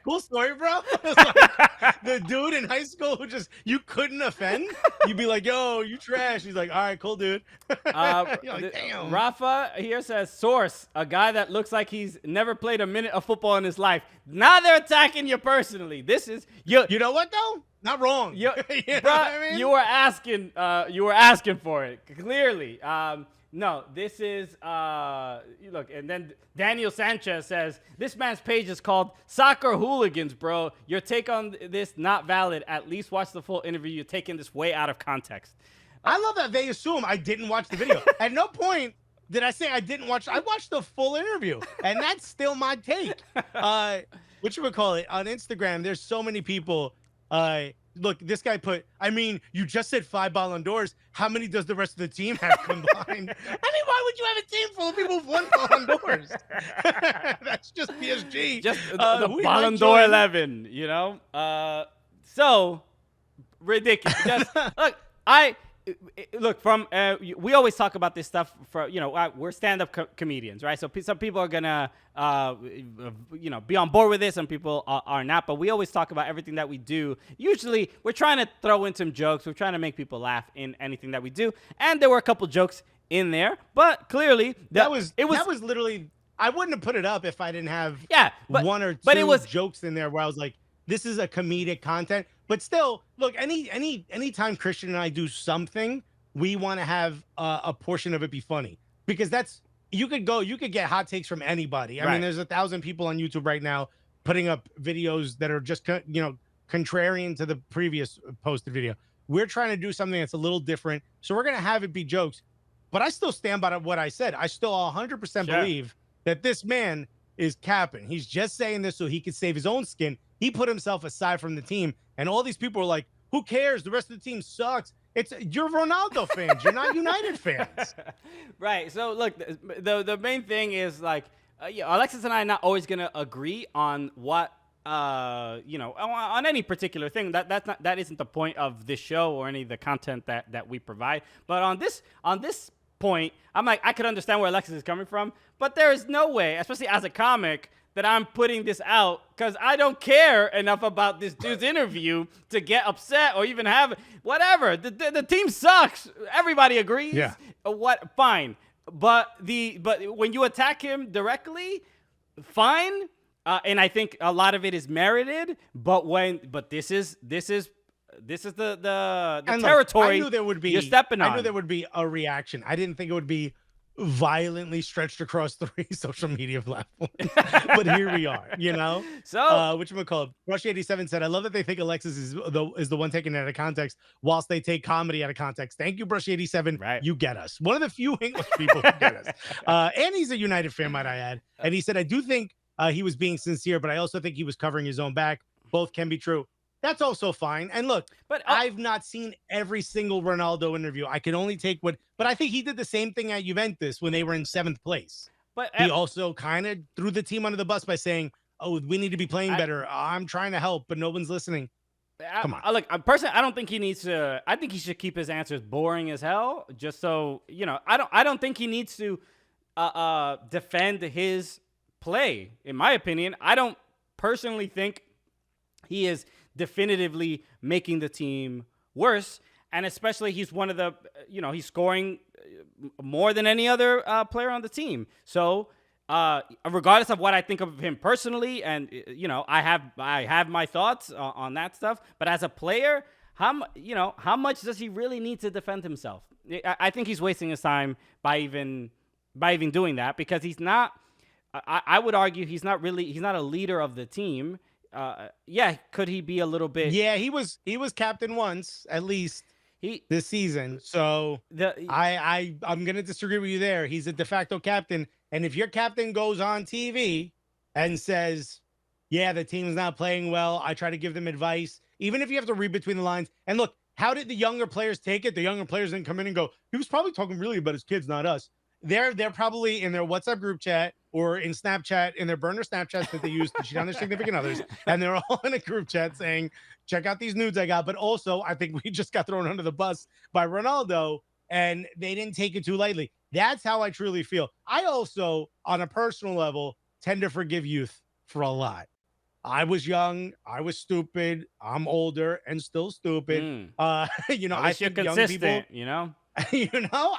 Cool story, bro. It's like the dude in high school who just you couldn't offend. You'd be like, "Yo, you trash." He's like, "All right, cool, dude." You're like, damn. Rafa here says, source, a guy that looks like he's never played a minute of football in his life. Now they're attacking you personally. This is you. You know what though? Not wrong. You, You know bro, what I mean? you were asking. You were asking for it clearly. No, this is look, and then Daniel Sanchez says this man's page is called Soccer Hooligans, bro. Your take on this not valid. At least watch the full interview. You're taking this way out of context. I love that they assume I didn't watch the video. At no point did I say I didn't watch. I watched the full interview, and that's still my take. Whatchamacallit, on Instagram, there's so many people. Look, this guy put, I mean, you just said 5 Ballon d'Ors. How many does the rest of the team have combined? I mean, why would you have a team full of people who've won Ballon d'Ors? That's just PSG. Just the Ballon d'Or 11, you know? So, ridiculous. Just, look, from we always talk about this stuff for, you know, we're stand-up comedians, right? So some people are gonna you know, be on board with this, some people are not, but we always talk about everything that we do. Usually we're trying to throw in some jokes, we're trying to make people laugh in anything that we do, and there were a couple jokes in there, but clearly that was literally, I wouldn't have put it up if I didn't have one or two jokes in there where I was like, this is a comedic content. But still, look, anytime Christian and I do something, we want to have a portion of it be funny, because that's, you could get hot takes from anybody. I mean, there's 1,000 people on YouTube right now putting up videos that are just, you know, contrarian to the previous posted video. We're trying to do something that's a little different. So we're going to have it be jokes, but I still stand by what I said. I still 100% believe that this man is capping. He's just saying this so he could save his own skin. He put himself aside from the team, and all these people are like, who cares? The rest of the team sucks. You're Ronaldo fans. You're not United fans. Right. So look, the main thing is like, Alexis and I are not always gonna agree on what you know, on any particular thing. That isn't the point of this show or any of the content that we provide. But on this point, I'm like, I could understand where Alexis is coming from, but there is no way, especially as a comic, that I'm putting this out because I don't care enough about this dude's interview to get upset or even have whatever. The team sucks. Everybody agrees. Yeah. What? Fine. But when you attack him directly, fine. And I think a lot of it is merited. But this is the territory. I knew there would be. You're stepping on. I knew there would be a reaction. I didn't think it would be violently stretched across 3 social media platforms. But here we are, you know? So, whatchamacallit, Brush87 said, I love that they think Alexis is the one taken out of context whilst they take comedy out of context. Thank you, Brush87. Right. You get us. One of the few English people who get us. And he's a United fan, might I add. And he said, I do think he was being sincere, but I also think he was covering his own back. Both can be true. That's also fine. And look, but I've not seen every single Ronaldo interview. I can only take but I think he did the same thing at Juventus when they were in 7th place. But he also kind of threw the team under the bus by saying, oh, we need to be playing better. I'm trying to help, but no one's listening. Come on. Look, personally, I don't think he needs to. I think he should keep his answers boring as hell, just so, you know, I don't think he needs to defend his play. In my opinion, I don't personally think he is definitively making the team worse, and especially he's one of the, you know, he's scoring more than any other player on the team. So regardless of what I think of him personally, and you know, I have my thoughts on that stuff, but as a player, how much does he really need to defend himself? I think he's wasting his time by even doing that, because he's not. I would argue he's not a leader of the team. Could he be a little bit? Yeah, he was captain once, at least this season. So I'm gonna disagree with you there. He's a de facto captain, and if your captain goes on TV and says, "Yeah, the team's not playing well," I try to give them advice, even if you have to read between the lines. And look, how did the younger players take it? The younger players didn't come in and go, he was probably talking really about his kids, not us. They're probably in their WhatsApp group chat or in Snapchat, in their burner Snapchats that they use to cheat on their significant others. And they're all in a group chat saying, check out these nudes I got. But also, I think we just got thrown under the bus by Ronaldo, and they didn't take it too lightly. That's how I truly feel. I also, on a personal level, tend to forgive youth for a lot. I was young, I was stupid, I'm older and still stupid. You know, At I least you're think young consistent, people, you know?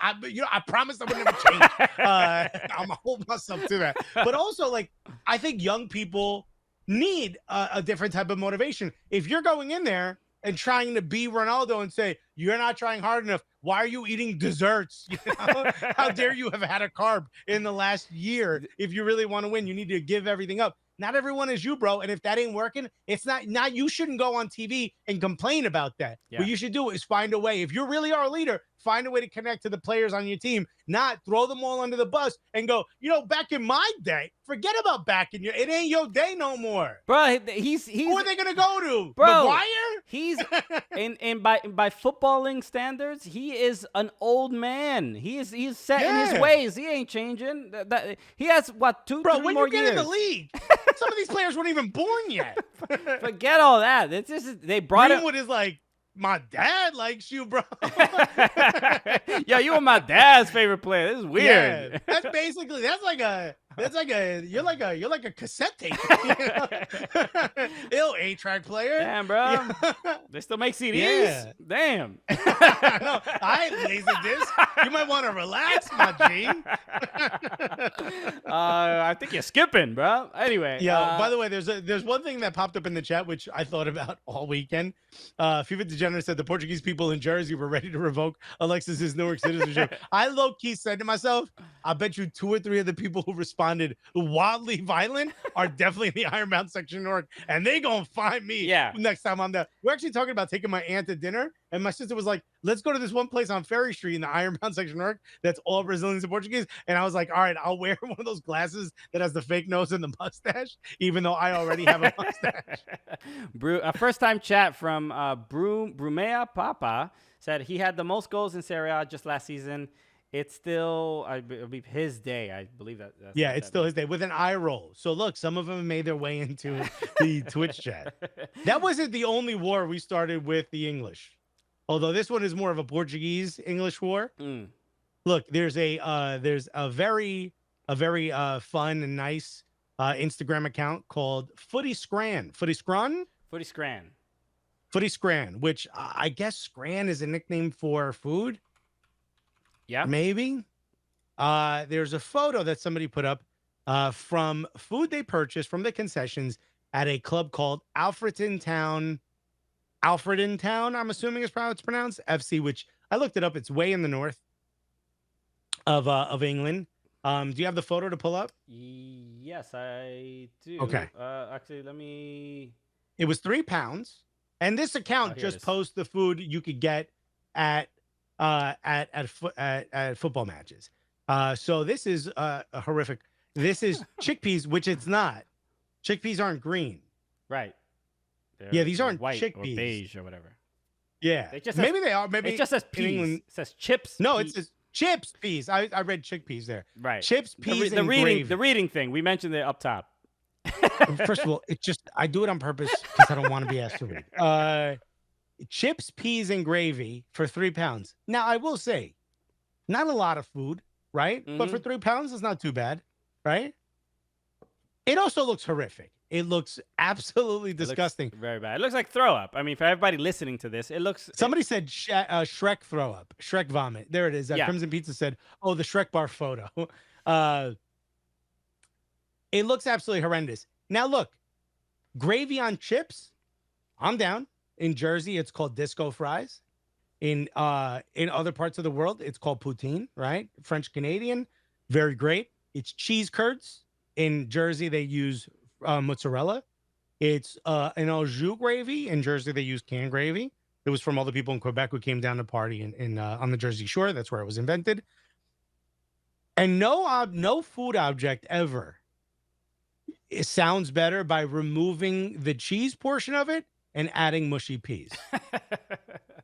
I promised I would never change. I'm gonna hold myself to that. But also, like, I think young people need a different type of motivation. If you're going in there and trying to be Ronaldo and say you're not trying hard enough, why are you eating desserts? You know? How dare you have had a carb in the last year? If you really want to win, you need to give everything up. Not everyone is you, bro. And if that ain't working, it's not you shouldn't go on TV and complain about that. Yeah. What you should do is find a way. If you really are a leader, find a way to connect to the players on your team, not throw them all under the bus and go, you know, back in my day, forget about back in your, it ain't your day no more. Bro, he's Who are they going to go to? Bro, Maguire? He's in by footballing standards, he is an old man. He's set in his ways. He ain't changing. He has what, 2-3 Bro, more when you get years. in the league, some of these players weren't even born yet. Forget all that. It's just they brought Greenwood is like, my dad likes you, bro. Yo, you were my dad's favorite player. This is weird. Yeah, that's basically you're like a cassette tape. Ill 8-track player. Damn, bro. They still make CDs. Yeah. Damn. No, I ain't lazy disc. You might want to relax, my G. I think you're skipping, bro. Anyway. By the way, there's one thing that popped up in the chat which I thought about all weekend. FIFA Degenerate said the Portuguese people in Jersey were ready to revoke Alexis's Newark citizenship. I low-key said to myself, I bet you 2 or 3 of the people who responded wildly violent are definitely in the Ironbound section of Newark, and they gonna find me next time I'm there. We're actually talking about taking my aunt to dinner, and my sister was like, let's go to this one place on Ferry Street in the Ironbound section of Newark that's all Brazilians and Portuguese. And I was like, all right, I'll wear one of those glasses that has the fake nose and the mustache, even though I already have a mustache. A first-time chat from Brumea Papa said he had the most goals in Serie A just last season. It's still, I believe, his day. I believe that. Yeah, it's still his day with an eye roll. So look, some of them made their way into the Twitch chat. That wasn't the only war we started with the English, although this one is more of a Portuguese-English war. Look, there's a very fun and nice Instagram account called Footy Scran, which I guess Scran is a nickname for food. Yeah, maybe. There's a photo that somebody put up from food they purchased from the concessions at a club called Alfreton Town. I'm assuming is how it's pronounced. FC, which I looked it up. It's way in the north of England. Do you have the photo to pull up? Yes, I do. Okay. Actually, let me. It was £3, and this account just posts the food you could get at football matches. So this is a horrific. This is chickpeas, which it's not. Chickpeas aren't green. Right. These aren't white chickpeas. Or beige or whatever. Yeah. Maybe they are. Maybe it just says peas. It says chips. No, peas. it says chips peas. I read chickpeas there. Right. Chips peas. The reading thing. We mentioned it up top. First of all, I do it on purpose because I don't want to be asked to read. Chips, peas, and gravy for £3. Now, I will say, not a lot of food, right? But for £3, it's not too bad, right? It also looks horrific. It looks absolutely disgusting. Very bad. It looks like throw up. I mean, for everybody listening to this, it looks. Somebody said Shrek throw up, Shrek vomit. There it is. Crimson Pizza said, "Oh, the Shrek bar photo." It looks absolutely horrendous. Now, look, gravy on chips. I'm down. In Jersey, it's called disco fries. In other parts of the world, it's called poutine, right? French Canadian, very great. It's cheese curds. In Jersey, they use mozzarella. It's an au jus gravy. In Jersey, they use canned gravy. It was from all the people in Quebec who came down to party on the Jersey Shore. That's where it was invented. And no food object ever. It sounds better by removing the cheese portion of it and adding mushy peas.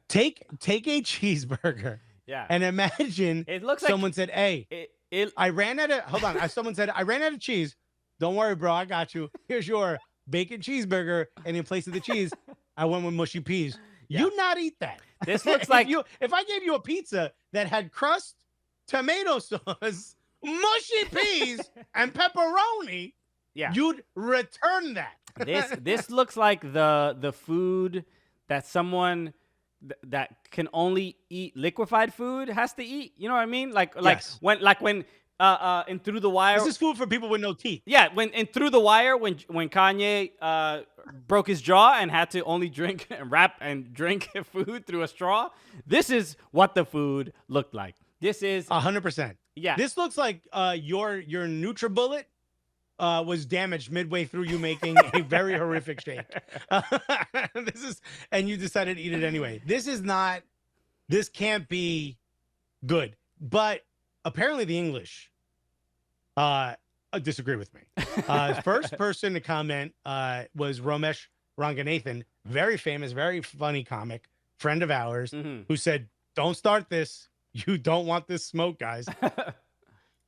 Take a cheeseburger. Yeah. And imagine It looks like someone said, "Hey, I ran out of hold on." Someone said, "I ran out of cheese. Don't worry, bro. I got you. Here's your bacon cheeseburger." And in place of the cheese, I went with mushy peas. Yeah. You not eat that. This looks like if I gave you a pizza that had crust, tomato sauce, mushy peas, and pepperoni, yeah. you'd return that. This looks like the food that someone that can only eat liquefied food has to eat. You know what I mean? Like Yes. when in Through the Wire. This is food for people with no teeth. Yeah, when in Through the Wire, when Kanye broke his jaw and had to only drink and rap and drink food through a straw, this is what the food looked like. This is 100%. Yeah. This looks like your NutriBullet was damaged midway through you making a very horrific shake. And you decided to eat it anyway. This can't be good. But apparently the English disagree with me. First person to comment was Romesh Ranganathan, very famous, very funny comic, friend of ours, who said, "Don't start this. You don't want this smoke, guys."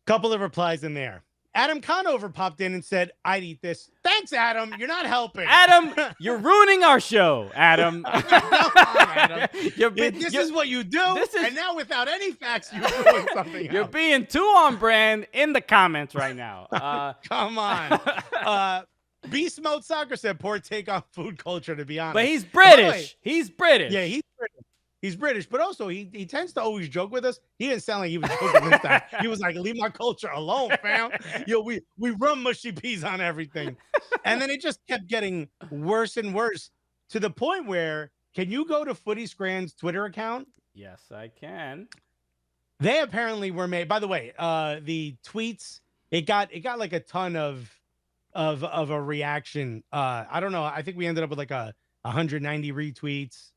Couple of replies in there. Adam Conover popped in and said, "I'd eat this." Thanks, Adam. You're not helping. Adam, you're ruining our show, Adam. Come on, Adam. This is what you do. And now without any facts, you ruined something You're else. being too on brand in the comments right now. Come on. Beast Mode Soccer said, "Poor take on food culture, to be honest." But he's By the way, British. He's British. Yeah, he's British. He's British, but also he tends to always joke with us. He didn't sound like he was joking this time. He was like, "Leave my culture alone, fam. Yo, we run mushy peas on everything." And then it just kept getting worse and worse to the point where, can you go to Footy Scran's Twitter account? Yes, I can. They apparently were made. By the way, the tweets, it got like a ton of a reaction. I don't know. I think we ended up with like 190 retweets.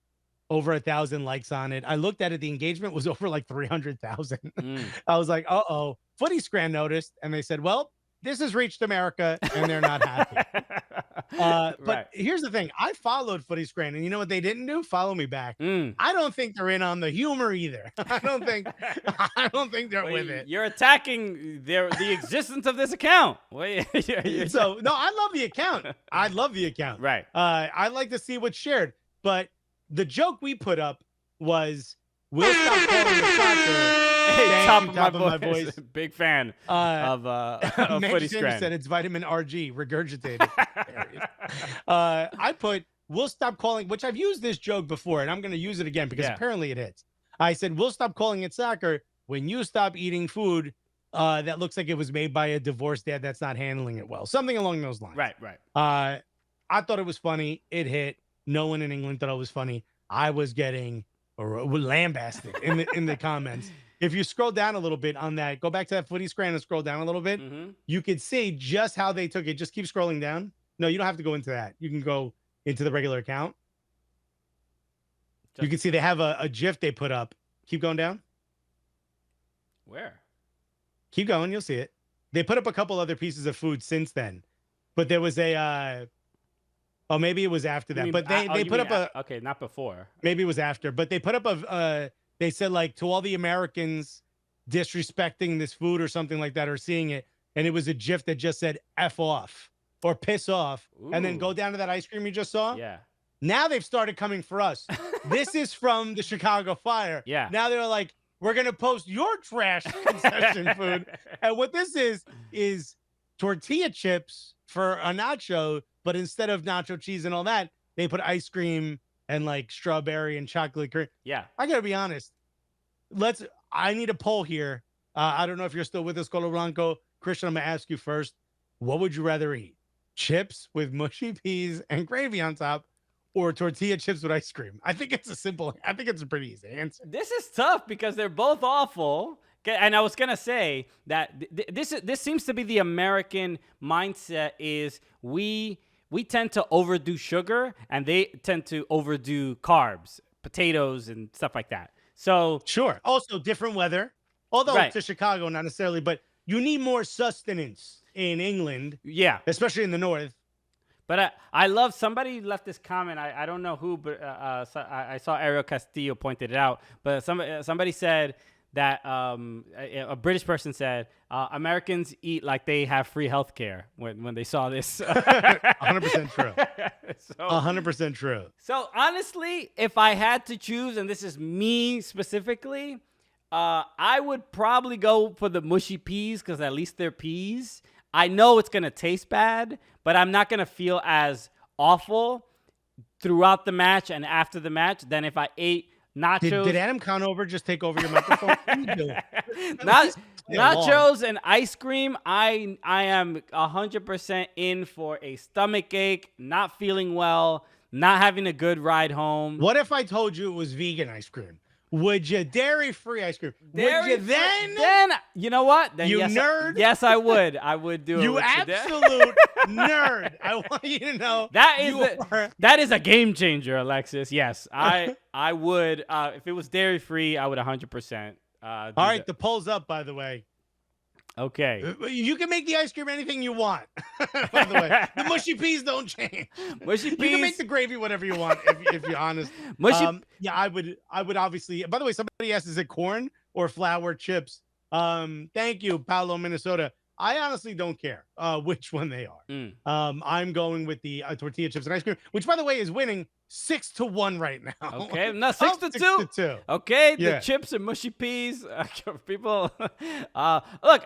Over 1,000 likes on it. I looked at it. The engagement was over like 300,000. I was like, uh-oh. Footy Scran noticed, and they said, "Well, this has reached America," and they're not happy. But here's the thing. I followed Footy Scran, and you know what they didn't do? Follow me back. I don't think they're in on the humor either. I don't think they're with it. You're attacking the existence of this account. So, no, I love the account. I love the account. Right. I like to see what's shared, but the joke we put up was, "We'll stop calling it soccer." Hey, Thank you, top of my voice. Big fan of Footy Scran. Said it's vitamin RG regurgitated. I put, "We'll stop calling," which I've used this joke before, and I'm going to use it again because apparently it hits. I said, "We'll stop calling it soccer when you stop eating food that looks like it was made by a divorced dad that's not handling it well." Something along those lines. Right. I thought it was funny. It hit. No one in England thought it was funny. I was getting lambasted in the comments. If you scroll down a little bit on that, go back to that Footy Scran and scroll down a little bit. You could see just how they took it. Just keep scrolling down. No, you don't have to go into that. You can go into the regular account. You can see they have a GIF they put up. Keep going down. Where? Keep going. You'll see it. They put up a couple other pieces of food since then, but there was a. Oh, maybe it was after that. But they put up okay, not before. Maybe it was after, but they put up they said, like, "To all the Americans disrespecting this food," or something like that, or seeing it, and it was a GIF that just said "F off" or "piss off." Ooh. And then go down to that ice cream you just saw. Yeah. Now they've started coming for us. This is from the Chicago Fire. Yeah. Now they're like, "We're gonna post your trash concession food," and what this is tortilla chips for a nacho. But instead of nacho cheese and all that, they put ice cream and like strawberry and chocolate cream. Yeah. I got to be honest. I need a poll here. I don't know if you're still with us, Colo Blanco. Christian, I'm going to ask you first. What would you rather eat? Chips with mushy peas and gravy on top, or tortilla chips with ice cream? I think it's a pretty easy answer. This is tough because they're both awful. And I was going to say that this seems to be the American mindset is we tend to overdo sugar and they tend to overdo carbs, potatoes and stuff like that. So sure. Also different weather, although to Chicago, not necessarily, but you need more sustenance in England. Yeah. Especially in the north. But I love somebody left this comment. I don't know who, but I saw Ariel Castillo pointed it out. But somebody said that a British person said Americans eat like they have free health care when they saw this. 100% true. 100% true. So honestly, if I had to choose, and this is me specifically, I would probably go for the mushy peas because at least they're peas. I know it's going to taste bad, but I'm not going to feel as awful throughout the match and after the match than if I ate nachos. Did Adam Conover just take over your microphone? Nachos and ice cream, I am 100% in for a stomach ache, not feeling well, not having a good ride home. What if I told you it was vegan ice cream? Would you dairy-free ice cream? Would you then? Then you know what? Then you nerd. Yes, I would. I would do it. You absolute nerd. I want you to know that is a game changer, Alexis. Yes, I would. If it was dairy-free, I would 100%. All right, the poll's up, by the way. Okay. You can make the ice cream anything you want. By the way, the mushy peas don't change. Mushy peas. You can make the gravy whatever you want if you're honest. Yeah, I would obviously. By the way, somebody asked, is it corn or flour chips? Thank you, Paolo, Minnesota. I honestly don't care which one they are. I'm going with the tortilla chips and ice cream, which, by the way, is winning 6-1 right now. Okay, no, 6-2. Okay, the chips and mushy peas. People, look,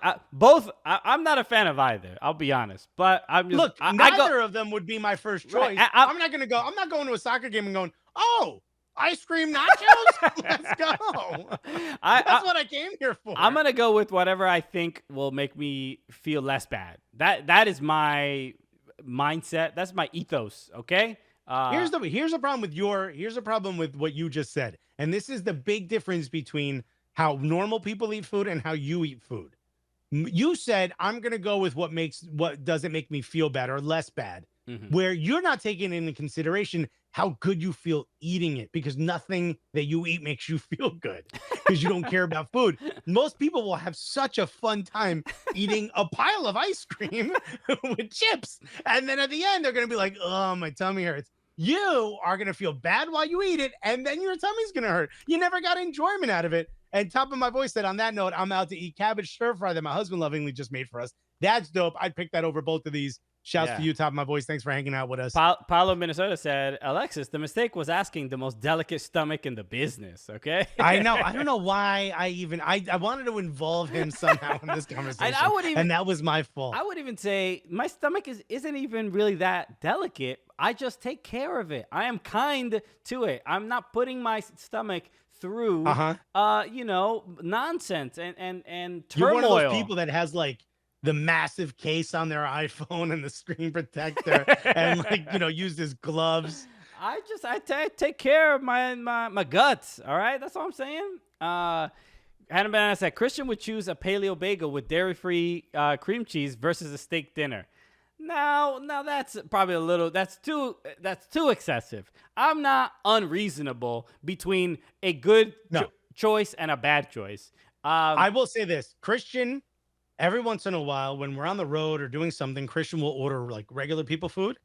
I'm not a fan of either. I'll be honest, but I'm just look. Neither of them would be my first choice. Right, I'm not gonna go. I'm not going to a soccer game and going, oh, ice cream nachos. Let's go. That's what I came here for. I'm gonna go with whatever I think will make me feel less bad. That is my mindset. That's my ethos. Okay. Here's the problem with what you just said, and this is the big difference between how normal people eat food and how you eat food. You said I'm gonna go with what doesn't make me feel bad or less bad, where you're not taking into consideration how good you feel eating it, because nothing that you eat makes you feel good because you don't care about food. Most people will have such a fun time eating a pile of ice cream with chips. And then at the end, they're going to be like, oh, my tummy hurts. You are going to feel bad while you eat it, and then your tummy's going to hurt. You never got enjoyment out of it. And Top of My Voice said, on that note, I'm out to eat cabbage stir fry that my husband lovingly just made for us. That's dope. I'd pick that over both of these. Shouts to you, Top of My Voice. Thanks for hanging out with us. Paolo, Minnesota said, Alexis, the mistake was asking the most delicate stomach in the business, okay? I know. I don't know why I wanted to involve him somehow in this conversation. And that was my fault. I would even say my stomach isn't even really that delicate. I just take care of it. I am kind to it. I'm not putting my stomach through, nonsense and turmoil. You're one of those people that has the massive case on their iPhone and the screen protector and used his gloves. I take care of my guts. All right. That's all I'm saying. Hannah Banana said Christian would choose a paleo bagel with dairy-free cream cheese versus a steak dinner. Now that's probably that's too excessive. I'm not unreasonable between a good choice and a bad choice. I will say this, Christian, every once in a while when we're on the road or doing something, Christian will order regular people food,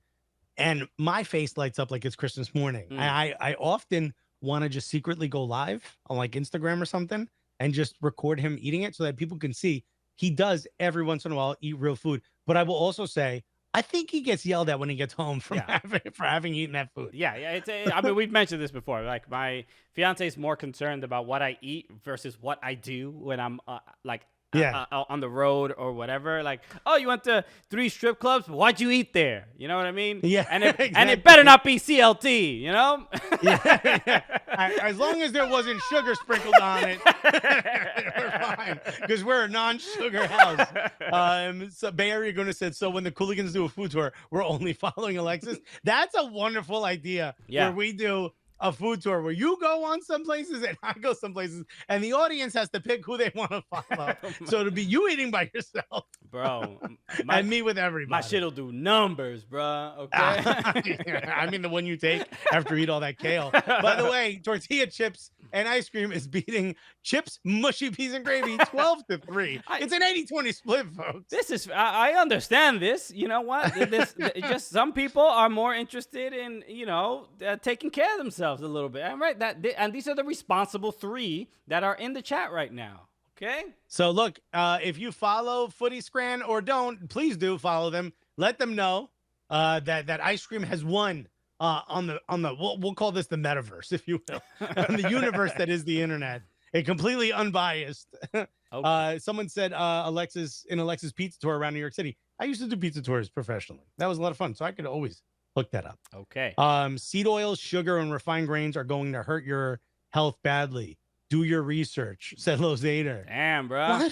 and my face lights up like it's Christmas morning. I often want to just secretly go live on Instagram or something and just record him eating it so that people can see he does every once in a while eat real food. But I will also say, I think he gets yelled at when he gets home for having eaten that food. Yeah. I mean, we've mentioned this before. My fiance is more concerned about what I eat versus what I do when I'm on the road or whatever. Oh, you went to 3 strip clubs? Why'd you eat there? You know what I mean? Yeah. And it better not be CLT, you know? Yeah. As long as there wasn't sugar sprinkled on it, we're fine. Because we're a non-sugar house. So Bay Area Guna said, so when the Cooligans do a food tour, we're only following Alexis. That's a wonderful idea. Yeah. Where we do a food tour where you go on some places and I go some places, and the audience has to pick who they want to follow. So it'll be you eating by yourself, Bro. and me with everybody. My shit'll do numbers, bro. Okay. I mean, the one you take after you eat all that kale. By the way, tortilla chips and ice cream is beating chips, mushy peas, and gravy 12-3. It's an 80-20 split, folks. This is, I understand this. You know what? This just some people are more interested in, taking care of themselves a little bit. And right, and these are the responsible 3 that are in the chat right now. Okay. So look, if you follow Footy Scran or don't, please do follow them. Let them know that ice cream has won on the we'll call this the metaverse, if you will, on the universe that is the internet. A completely unbiased. Okay. Someone said Alexis pizza tour around New York City. I used to do pizza tours professionally. That was a lot of fun, so I could always look that up. Okay. Seed oils, sugar, and refined grains are going to hurt your health badly. Do your research, said Lozader. Damn, bro.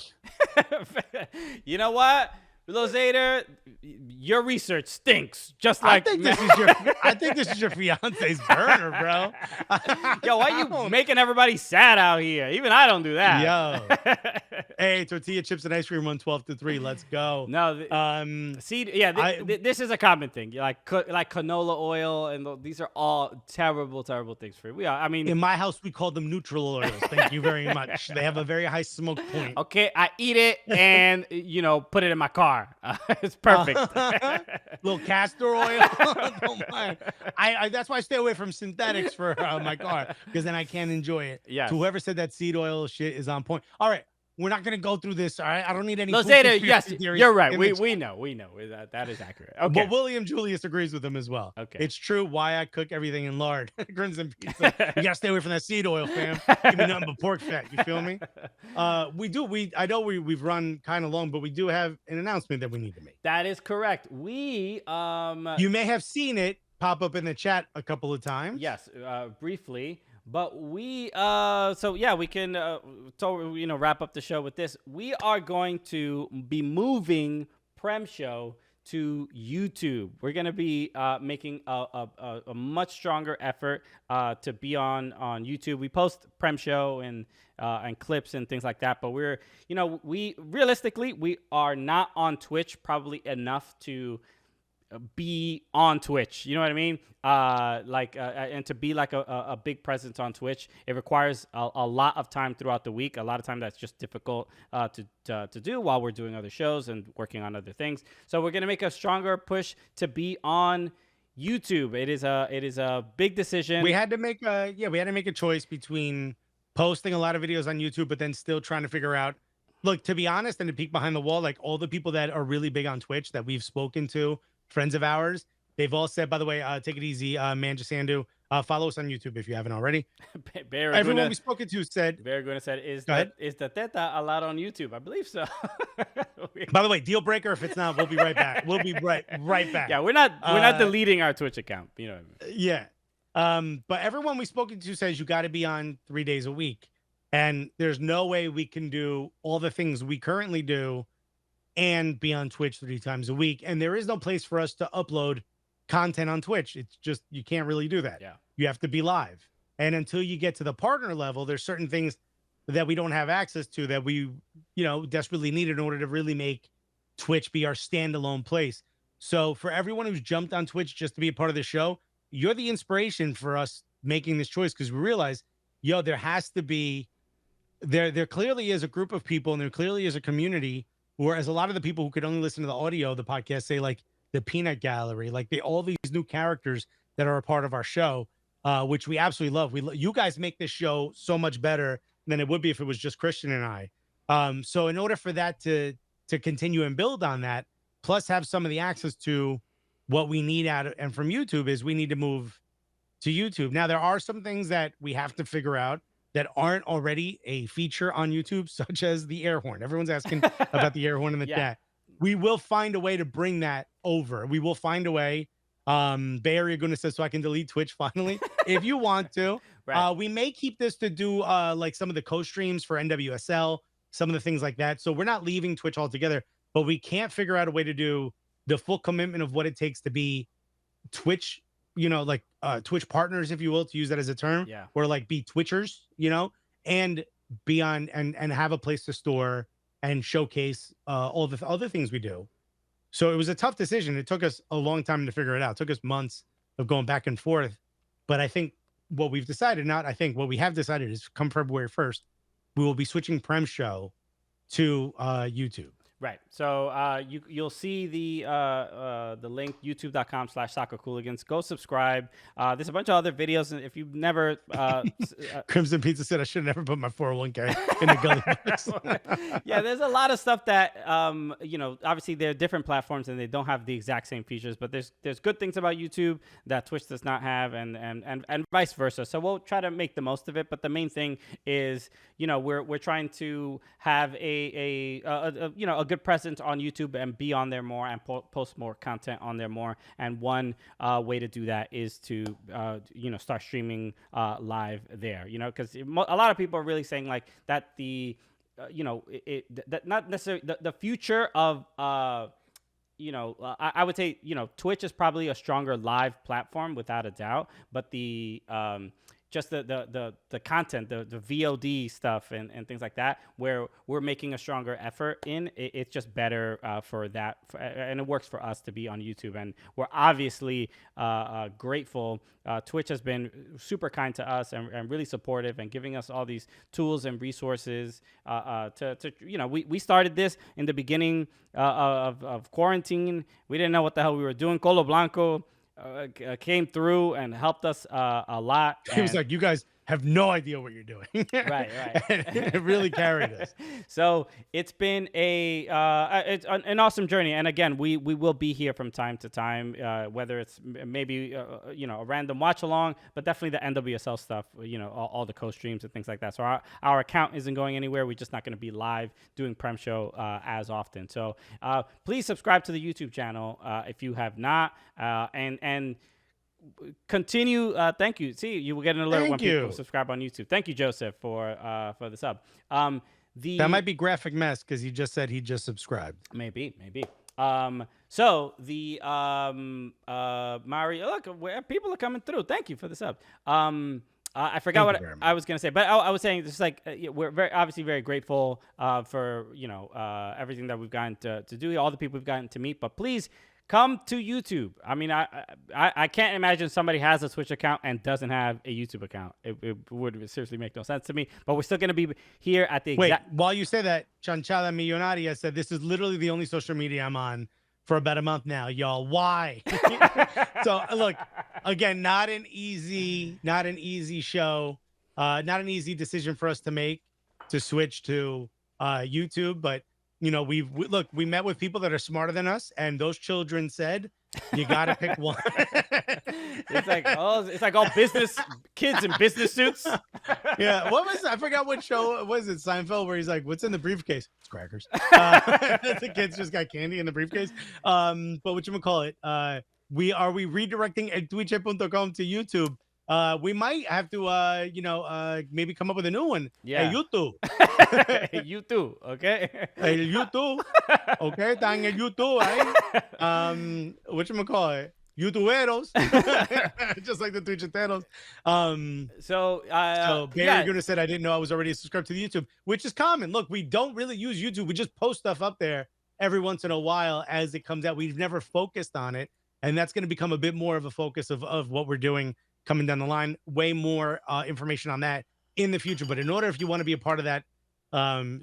What? You know what? Lozader, your research stinks. Just like I think this is your fiance's burner, bro. Yo, why you making everybody sad out here? Even I don't do that. Yo, hey, tortilla chips and ice cream won 12-3. Let's go. No, seed. Yeah, this is a common thing. Like canola oil, and these are all terrible, terrible things for you. I mean, in my house, we call them neutral oils. Thank you very much. They have a very high smoke point. Okay, I eat it and put it in my car. It's perfect. Little castor oil. Don't mind. That's why I stay away from synthetics for my car, because then I can't enjoy it. Yeah. So whoever said that seed oil shit is on point. All right. We're not going to go through this. All right. I don't need any. Lozader, yes, you're right. We know. That is accurate. Okay. But William Julius agrees with him as well. Okay. It's true. Why I cook everything in lard. Grins and pizza. You got to stay away from that seed oil, fam. Give me nothing but pork fat. You feel me? I know we've run kind of long, but we do have an announcement that we need to make. That is correct. You may have seen it pop up in the chat a couple of times. Yes, briefly. But we can wrap up the show with this. We are going to be moving Prem Show to YouTube. We're going to be making a much stronger effort to be on YouTube. We post Prem Show and clips and things like that, but we realistically are not on Twitch probably enough to be on Twitch, you know what I mean? And to be like a big presence on Twitch, it requires a lot of time throughout the week. A lot of time that's just difficult to do while we're doing other shows and working on other things. So we're gonna make a stronger push to be on YouTube. It is a big decision. We had to make a choice between posting a lot of videos on YouTube, but then still trying to figure out. Look, to be honest, and to peek behind the wall, like all the people that are really big on Twitch that we've spoken to, friends of ours, they've all said, by the way, take it easy, Manjasandu. Follow us on YouTube if you haven't already. Everyone we've spoken to said. Barraguna said, is the teta allowed on YouTube? I believe so. By the way, deal breaker. If it's not, we'll be right back. We'll be right back. Yeah, we're not deleting our Twitch account. You know what I mean? Yeah. But everyone we've spoken to says you got to be on 3 days a week. And there's no way we can do all the things we currently do and be on Twitch 3 times a week. And there is no place for us to upload content on Twitch. It's just, you can't really do that. Yeah. You have to be live. And until you get to the partner level, there's certain things that we don't have access to that we, desperately need in order to really make Twitch be our standalone place. So for everyone who's jumped on Twitch just to be a part of the show, you're the inspiration for us making this choice, because we realize, there has to be, there clearly is a group of people, and there clearly is a community. Whereas a lot of the people who could only listen to the audio of the podcast say, like, the peanut gallery, like all these new characters that are a part of our show, which we absolutely love. You guys make this show so much better than it would be if it was just Christian and I. So in order for that to continue and build on that, plus have some of the access to what we need and from YouTube, is we need to move to YouTube. Now, there are some things that we have to figure out that aren't already a feature on YouTube, such as the air horn. Everyone's asking about the air horn in the chat. We will find a way to bring that over. We will find a way. Bay Area Goodness says, so I can delete Twitch finally, if you want to. Right. We may keep this to do like some of the co-streams for NWSL, some of the things like that. So we're not leaving Twitch altogether, but we can't figure out a way to do the full commitment of what it takes to be Twitch like Twitch partners, if you will, to use that as a term, Yeah. or like be Twitchers, and be on and have a place to store and showcase all the other things we do. So it was a tough decision. It took us a long time to figure it out. It took us months of going back and forth. But I think what we've decided, what we have decided is come February 1st, we will be switching Prem's show to YouTube. Right. So you'll see the link, youtube.com/soccercooligans. Go subscribe. There's a bunch of other videos. And if you've never Crimson Pizza said I should have never put my 401k in the Gully box. Yeah, there's a lot of stuff that obviously there are different platforms and they don't have the exact same features, but there's good things about YouTube that Twitch does not have, and vice versa. So we'll try to make the most of it. But the main thing is, we're trying to have a good presence on YouTube and be on there more and post more content on there more. And one way to do that is to start streaming live there. Because a lot of people are really saying like that that not necessarily the future of I would say Twitch is probably a stronger live platform without a doubt, but the just the content, the VOD stuff and things like that, where we're making a stronger effort in, it's just better for that, and it works for us to be on YouTube. And we're obviously grateful. Twitch has been super kind to us and really supportive and giving us all these tools and resources we started this in the beginning of quarantine. We didn't know what the hell we were doing. Colo Blanco came through and helped us a lot. He was like, you guys have no idea what you're doing. Right. It really carried us. So it's been it's an awesome journey. And again, we will be here from time to time, whether it's maybe a random watch along, but definitely the NWSL stuff, all the co-streams and things like that. So our account isn't going anywhere. We're just not going to be live doing Prem Show as often. So please subscribe to the YouTube channel if you have not, and continue. Thank you. See, you will get an alert when people subscribe on YouTube. Thank you, Joseph, for the sub. That might be graphic mess because he just said he just subscribed. Maybe. So the Mario, look, where people are coming through. Thank you for the sub. I forgot what I was gonna say, but I was saying just like we're obviously very grateful for everything that we've gotten to do, all the people we've gotten to meet. But please come to YouTube. I mean, I can't imagine somebody has a Twitch account and doesn't have a YouTube account. It would seriously make no sense to me. But we're still going to be here at the exact... Wait, while you say that, Chanchada Millonaria said, this is literally the only social media I'm on for about a month now, y'all. Why? So, look, again, not an easy show. Not an easy decision for us to make to switch to YouTube, but we met with people that are smarter than us, and those children said, you got to pick one. It's like all business kids in business suits. Yeah. I forgot what show was it, Seinfeld, where he's like, what's in the briefcase? It's crackers. The kids just got candy in the briefcase. But whatchamacallit, we redirecting at twitch.com to YouTube. We might have to, maybe come up with a new one. Yeah. Hey, YouTube. YouTube, okay? Hey, YouTube. Okay, están en YouTube, eh? Whatchamacallit? YouTuberos. Just like the Twitcheteros. So Barry Guna said, I didn't know I was already subscribed to the YouTube, which is common. Look, we don't really use YouTube. We just post stuff up there every once in a while as it comes out. We've never focused on it. And that's going to become a bit more of a focus of what we're doing coming down the line. Way more information on that in the future. But in order, if you want to be a part of that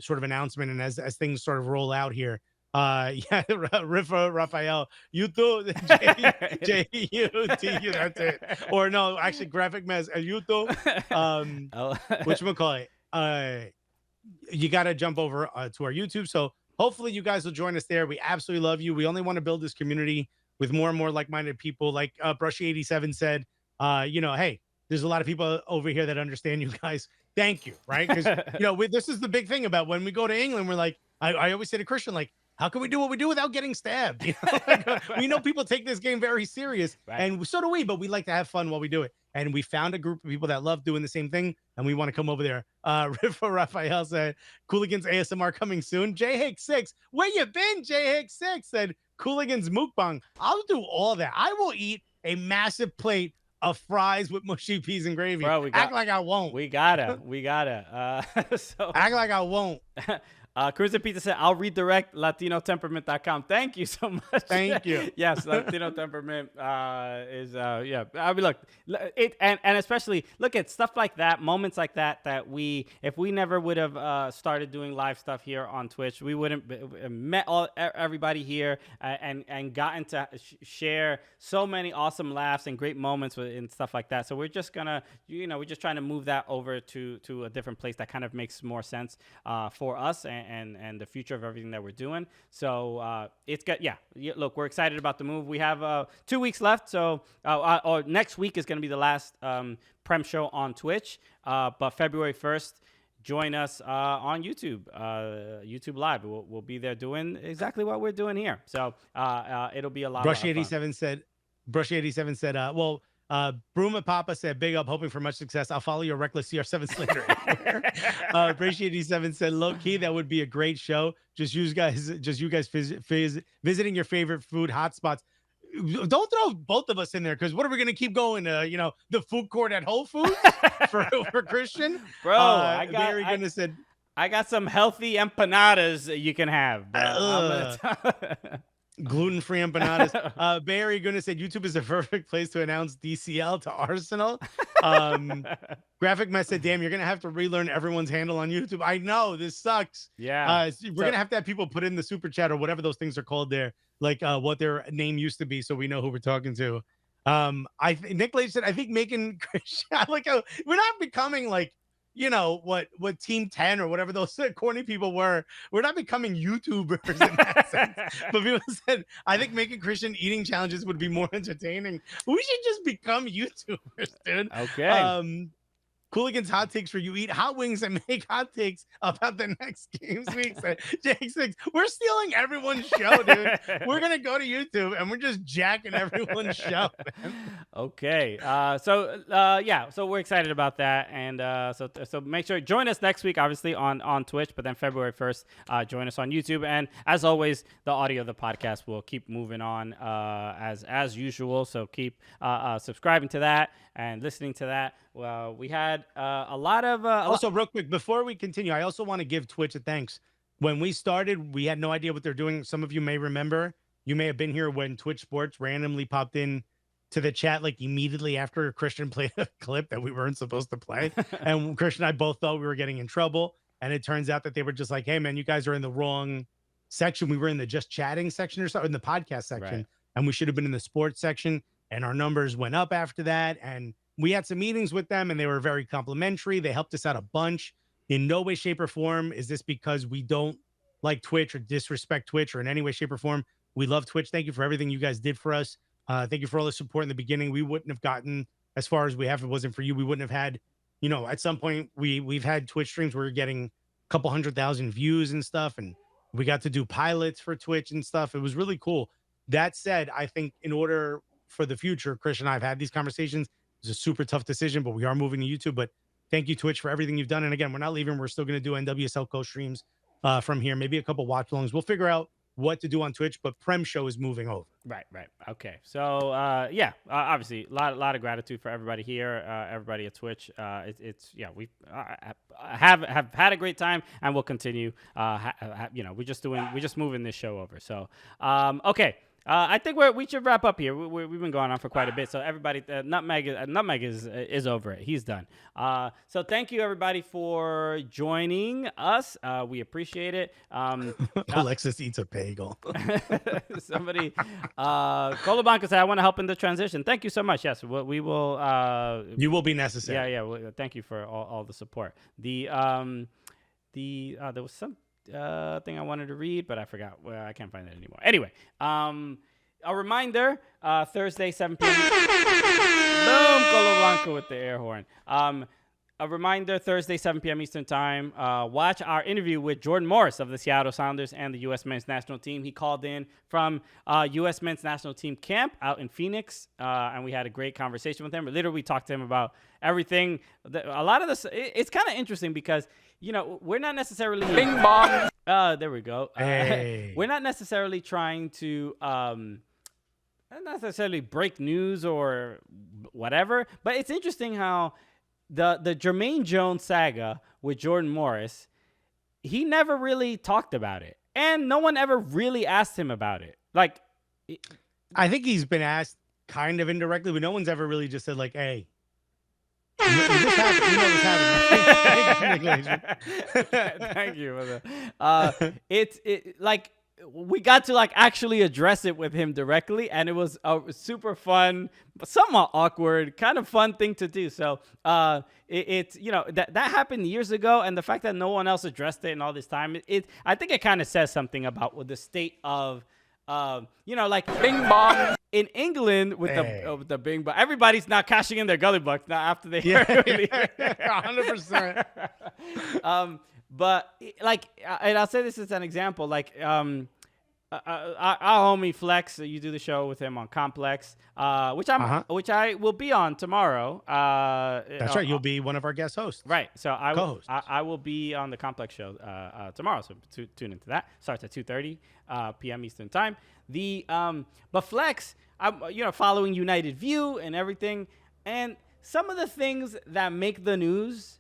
sort of announcement, and as things sort of roll out here, Rifa Raphael, YouTube, J-U-T-U, that's it. Or no, actually, graphic mess, YouTube, whatchamacallit, you got to jump over to our YouTube. So hopefully you guys will join us there. We absolutely love you. We only want to build this community with more and more like-minded people. Like Brushy87 said, hey, there's a lot of people over here that understand you guys. Thank you, right? Because, this is the big thing about when we go to England. We're like, I always say to Christian, like, how can we do what we do without getting stabbed? We know people take this game very serious, right? And so do we, but we like to have fun while we do it. And we found a group of people that love doing the same thing, and we want to come over there. Rifa Raphael said, Cooligans ASMR coming soon. J-Hicks6, where you been? J-Hicks6 said, Cooligans mukbang. I'll do all that. I will eat a massive plate of fries with mushy peas and gravy. Bro, Act like I won't. We gotta. So Act like I won't. Cruiser Pizza said, I'll redirect LatinoTemperament.com. Thank you so much. Thank you. Yes, Latino Temperament is, yeah. I mean, look, and especially look at stuff like that, moments like that if we never would have started doing live stuff here on Twitch, we wouldn't met everybody here and gotten to share so many awesome laughs and great moments and stuff like that. So we're just gonna, we're just trying to move that over to a different place that kind of makes more sense for us and the future of everything that we're doing. So it's good. Yeah, look, we're excited about the move. We have 2 weeks left. So or next week is going to be the last Prem show on Twitch. But February 1st, join us on YouTube, YouTube Live. We'll be there doing exactly what we're doing here. So it'll be a lot of fun. Brush 87 said, well, Bruma Papa said, big up, hoping for much success. I'll follow your reckless CR7 Slater. Brush 87 said, low key, that would be a great show. Just you guys visiting your favorite food hotspots. Don't throw both of us in there, because what are we going to keep going? The food court at Whole Foods for Christian? Bro, I got some healthy empanadas you can have. Gluten-free empanadas. Barry Goodness said YouTube is the perfect place to announce DCL to Arsenal. Graphic Mess said, damn, you're going to have to relearn everyone's handle on YouTube. I know, this sucks. Yeah. We're going to have people put in the super chat or whatever those things are called there, like what their name used to be, so we know who we're talking to. Nick Lage said, I think making Christian, we're not becoming what Team 10 or whatever those corny people were. We're not becoming YouTubers in that sense. But people said, I think making Christian eating challenges would be more entertaining. We should just become YouTubers, dude. Okay. Cooligans hot takes for you eat hot wings and make hot takes about the next games week. Jake 6, we're stealing everyone's show, dude. We're gonna go to YouTube and we're just jacking everyone's show, man. Okay. So we're excited about that, and so make sure join us next week, obviously on Twitch, but then February 1st, join us on YouTube, and as always, the audio of the podcast will keep moving on as usual. So keep subscribing to that and listening to that. Well, we had a lot of also real quick before we continue, I also want to give Twitch a thanks. When we started, we had no idea what they're doing. Some of you may remember, you may have been here when Twitch Sports randomly popped in to the chat immediately after Christian played a clip that we weren't supposed to play. And Christian and I both thought we were getting in trouble. And it turns out that they were just like, hey man, you guys are in the wrong section. We were in the just chatting section or something, in the podcast section. Right. And we should have been in the sports section. And our numbers went up after that. And we had some meetings with them and they were very complimentary. They helped us out a bunch. In no way, shape, or form is this because we don't like Twitch or disrespect Twitch or in any way, shape, or form. We love Twitch. Thank you for everything you guys did for us. Thank you for all the support in the beginning. We wouldn't have gotten as far as we have if it wasn't for you. We wouldn't have had, at some point we've had Twitch streams where we're getting a couple 100,000 views and stuff. And we got to do pilots for Twitch and stuff. It was really cool. That said, I think in order for the future, Christian and I have had these conversations. It's a super tough decision, but we are moving to YouTube. But thank you, Twitch, for everything you've done. And again, we're not leaving. We're still going to do NWSL co-streams from here. Maybe a couple watch-alongs. We'll figure out what to do on Twitch, but Prem Show is moving over. Right. Okay. So, obviously, a lot of gratitude for everybody here, everybody at Twitch. We have had a great time, and we'll continue. We're just moving this show over. So, okay. I think we should wrap up here. We've been going on for quite a bit, so everybody, Nutmeg is over it. He's done. So thank you everybody for joining us. We appreciate it. Alexis eats a bagel. Somebody, Colabanca said, "I want to help in the transition." Thank you so much. Yes, we will. You will be necessary. Yeah. Well, thank you for all the support. There was some thing I wanted to read, but I forgot. Well, I can't find it anymore. Anyway, a reminder, Thursday, 7 p.m. Boom, Coloblanco with the air horn. A reminder, Thursday, 7 p.m. Eastern Time. Watch our interview with Jordan Morris of the Seattle Sounders and the U.S. Men's National Team. He called in from U.S. Men's National Team camp out in Phoenix, and we had a great conversation with him. We talked to him about everything. A lot of this, it's kind of interesting because we're not necessarily bing bong. There we go. Hey. We're not necessarily trying to not necessarily break news or whatever, but it's interesting how the Jermaine Jones saga with Jordan Morris, he never really talked about it, and no one ever really asked him about it. Like, I think he's been asked kind of indirectly, but no one's ever really just said like, "Hey, this happened. You know this happened." Thank you for that. It's like we got to like actually address it with him directly, and it was a super fun, somewhat awkward, kind of fun thing to do. So it's that happened years ago, and the fact that no one else addressed it in all this time, I think it kind of says something about the state of like Bing Bong in England with the Bing Bong. Everybody's now cashing in their Gully bucks now after they heard 100%. But like, and I'll say this as an example, like our homie Flex, you do the show with him on Complex, which I will be on tomorrow. That's right. You'll be one of our guest hosts. Right. So I will be on the Complex show tomorrow. So tune into that. Starts at 2:30 p.m. Eastern time. But Flex, I'm following United View and everything, and some of the things that make the news,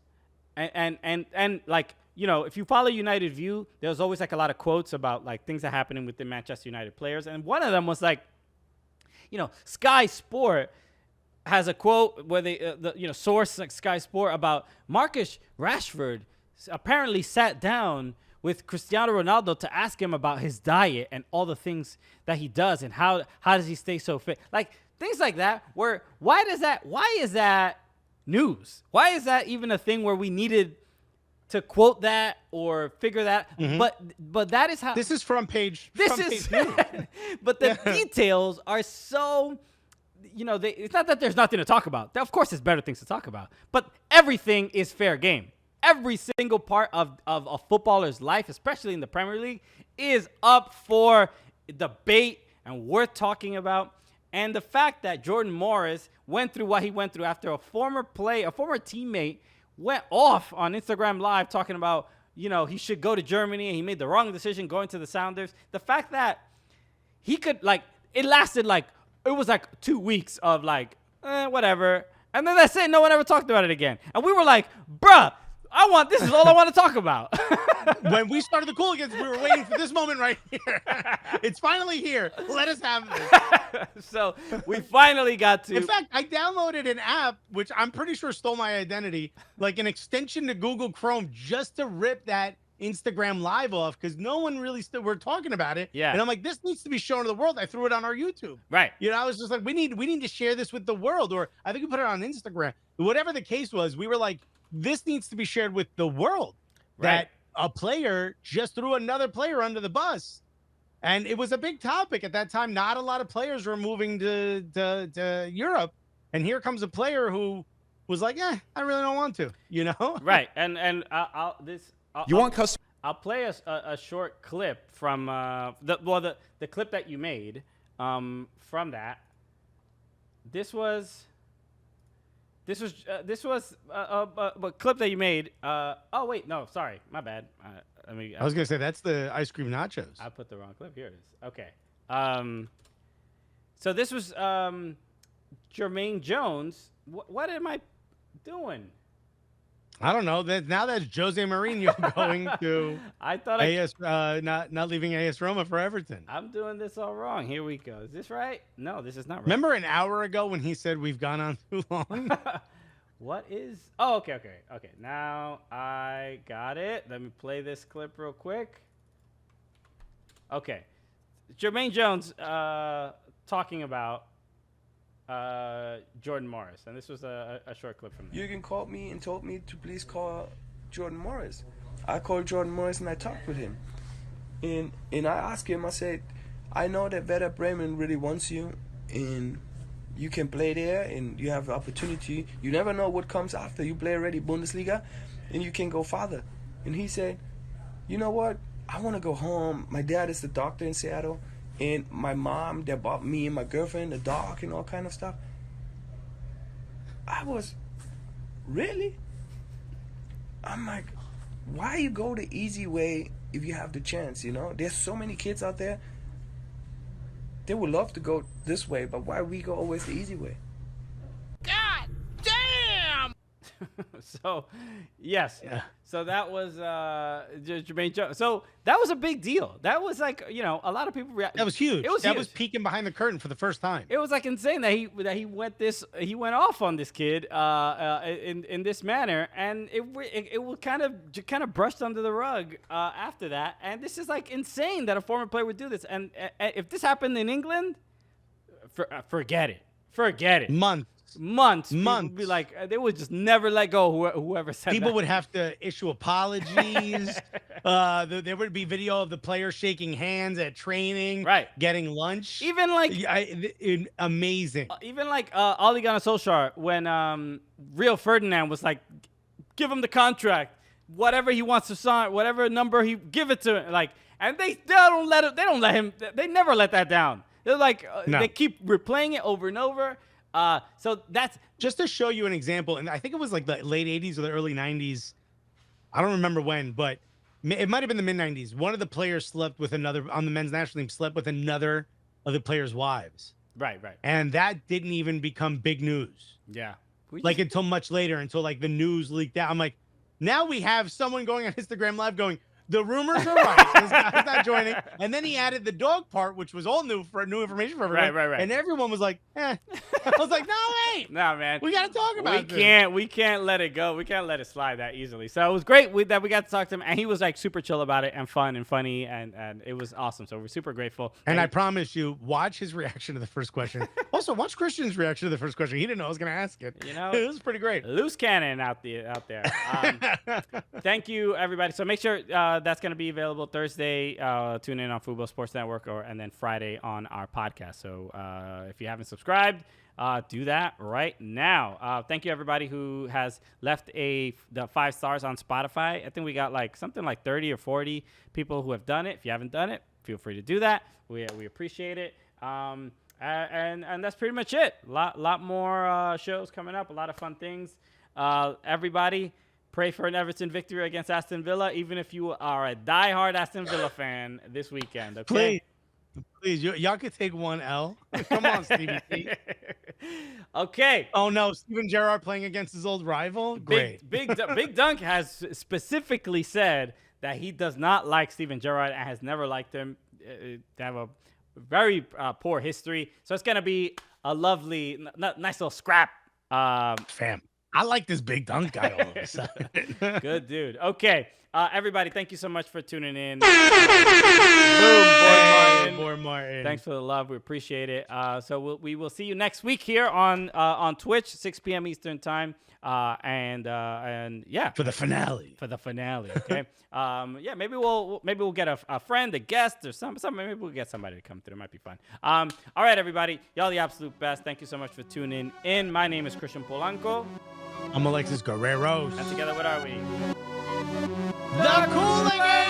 and like. If you follow United View, there's always like a lot of quotes about like things that are happening with the Manchester United players. And one of them was like, Sky Sport has a quote where they, source like Sky Sport about Marcus Rashford apparently sat down with Cristiano Ronaldo to ask him about his diet and all the things that he does and how does he stay so fit? Like things like that why is that news? Why is that even a thing where we needed to quote that or figure that, but that is how this is front page. But the Yeah. details are so, it's not that there's nothing to talk about. Of course, there's better things to talk about, but everything is fair game. Every single part of a footballer's life, especially in the Premier League, is up for debate and worth talking about. And the fact that Jordan Morris went through what he went through after a former teammate went off on Instagram Live talking about, he should go to Germany and he made the wrong decision going to the Sounders. The fact that he could, it lasted it was 2 weeks of whatever. And then that's it. No one ever talked about it again. And we were like, bruh, this is all I want to talk about. When we started the Cooligans, we were waiting for this moment right here. It's finally here. Let us have this. So we finally got to. In fact, I downloaded an app, which I'm pretty sure stole my identity, like an extension to Google Chrome, just to rip that Instagram Live off because no one really we're talking about it. Yeah. And I'm like, this needs to be shown to the world. I threw it on our YouTube. Right. I was just like, we need to share this with the world. Or I think we put it on Instagram. Whatever the case was, we were like, this needs to be shared with the world. Right. That a player just threw another player under the bus. And it was a big topic at that time. Not a lot of players were moving to Europe. And here comes a player who was like, I really don't want to, Right. And I'll play a short clip from the clip that you made from that. This was a clip that you made. Oh wait, no, sorry, my bad. I was gonna say that's the ice cream nachos. I put the wrong clip. Here it is. Okay. So this was Jermaine Jones. What am I doing? I don't know. Now that's Jose Mourinho going to I thought AS, not leaving AS Roma for Everton. I'm doing this all wrong. Here we go. Is this right? No, this is not right. Remember an hour ago when he said we've gone on too long? What is? Oh, okay. Now I got it. Let me play this clip real quick. Okay, Jermaine Jones talking about Jordan Morris, and this was a short clip from him. Jürgen called me and told me to please call Jordan Morris. I called Jordan Morris and I talked with him. And I asked him, I said, I know that Werder Bremen really wants you and you can play there and you have the opportunity. You never know what comes after. You play already Bundesliga and you can go farther. And he said, you know what? I want to go home. My dad is the doctor in Seattle. And my mom, they bought me and my girlfriend a dog and all kind of stuff. I was, really? I'm like, why you go the easy way if you have the chance, There's so many kids out there. They would love to go this way, but why we go always the easy way? God damn! So, yes. Yeah. So that was Jermaine Jones. So that was a big deal. That was like, you know, a lot of people That was huge. It was that huge. was peeking behind the curtain for the first time. It was like insane that he went off on this kid in this manner, and it was kind of brushed under the rug after that. And this is like insane that a former player would do this. And if this happened in England, forget it. Months. People would be like, they would just never let go. Whoever said People that. would have to issue apologies. There would be video of the players shaking hands at training, Right. getting lunch. Even like amazing. Even like Ole Gunnar Solskjaer, when Rio Ferdinand was like, give him the contract, whatever he wants to sign, whatever number he give it to him, like, and they don't let him. They never let that down. They're like No. They keep replaying it over and over. So that's Just to show you an example, and I think it was like the late 80s or the early 90s. I don't remember when, but it might have been the mid 90s. One of the players slept with another on the men's national team, slept with another of the players' wives. right. And that didn't even become big news. Yeah. Like until much later, until like the news leaked out. I'm like, now we have someone going on Instagram Live going, the rumors are right. This guy's not joining. And then he added the dog part, which was all new information for everyone. Right. And everyone was like, eh. I was like, no, wait. Nah, man. We got to talk about this. We can't let it go. We can't let it slide that easily. So it was great that we got to talk to him, and he was like super chill about it and fun and funny, and it was awesome. So we're super grateful. And I promise you, watch his reaction to the first question. Also, watch Christian's reaction to the first question. He didn't know I was going to ask it. You know, it was pretty great. Loose cannon out there. Thank you, everybody. So make sure that's going to be available Thursday. Tune in on Football Sports Network, and then Friday on our podcast. So if you haven't subscribed, do that right now. Thank you, everybody who has left the 5 stars on Spotify. I think we got like something like 30 or 40 people who have done it. If you haven't done it, feel free to do that. We appreciate it. And that's pretty much it. Lot more shows coming up. A lot of fun things. Everybody, pray for an Everton victory against Aston Villa, even if you are a diehard Aston Villa fan this weekend. Okay. Please, y'all could take one L. Come on, Stevie T. Okay. Oh no, Steven Gerrard playing against his old rival. Great. Big Dunk has specifically said that he does not like Steven Gerrard and has never liked him. They have a very poor history, so it's gonna be a lovely, nice little scrap. Fam, I like this Big Dunk guy all of a sudden. Good dude. Okay. Everybody, thank you so much for tuning in. Boy Martin. Thanks for the love. We appreciate it. So we will see you next week here on Twitch, 6 p.m. Eastern time. And yeah. For the finale. Okay. Yeah. Maybe we'll get a friend, a guest, or something. Maybe we'll get somebody to come through. It might be fun. All right, everybody. Y'all the absolute best. Thank you so much for tuning in. My name is Christian Polanco. I'm Alexis Guerreros. And together, what are we? The Cooligans!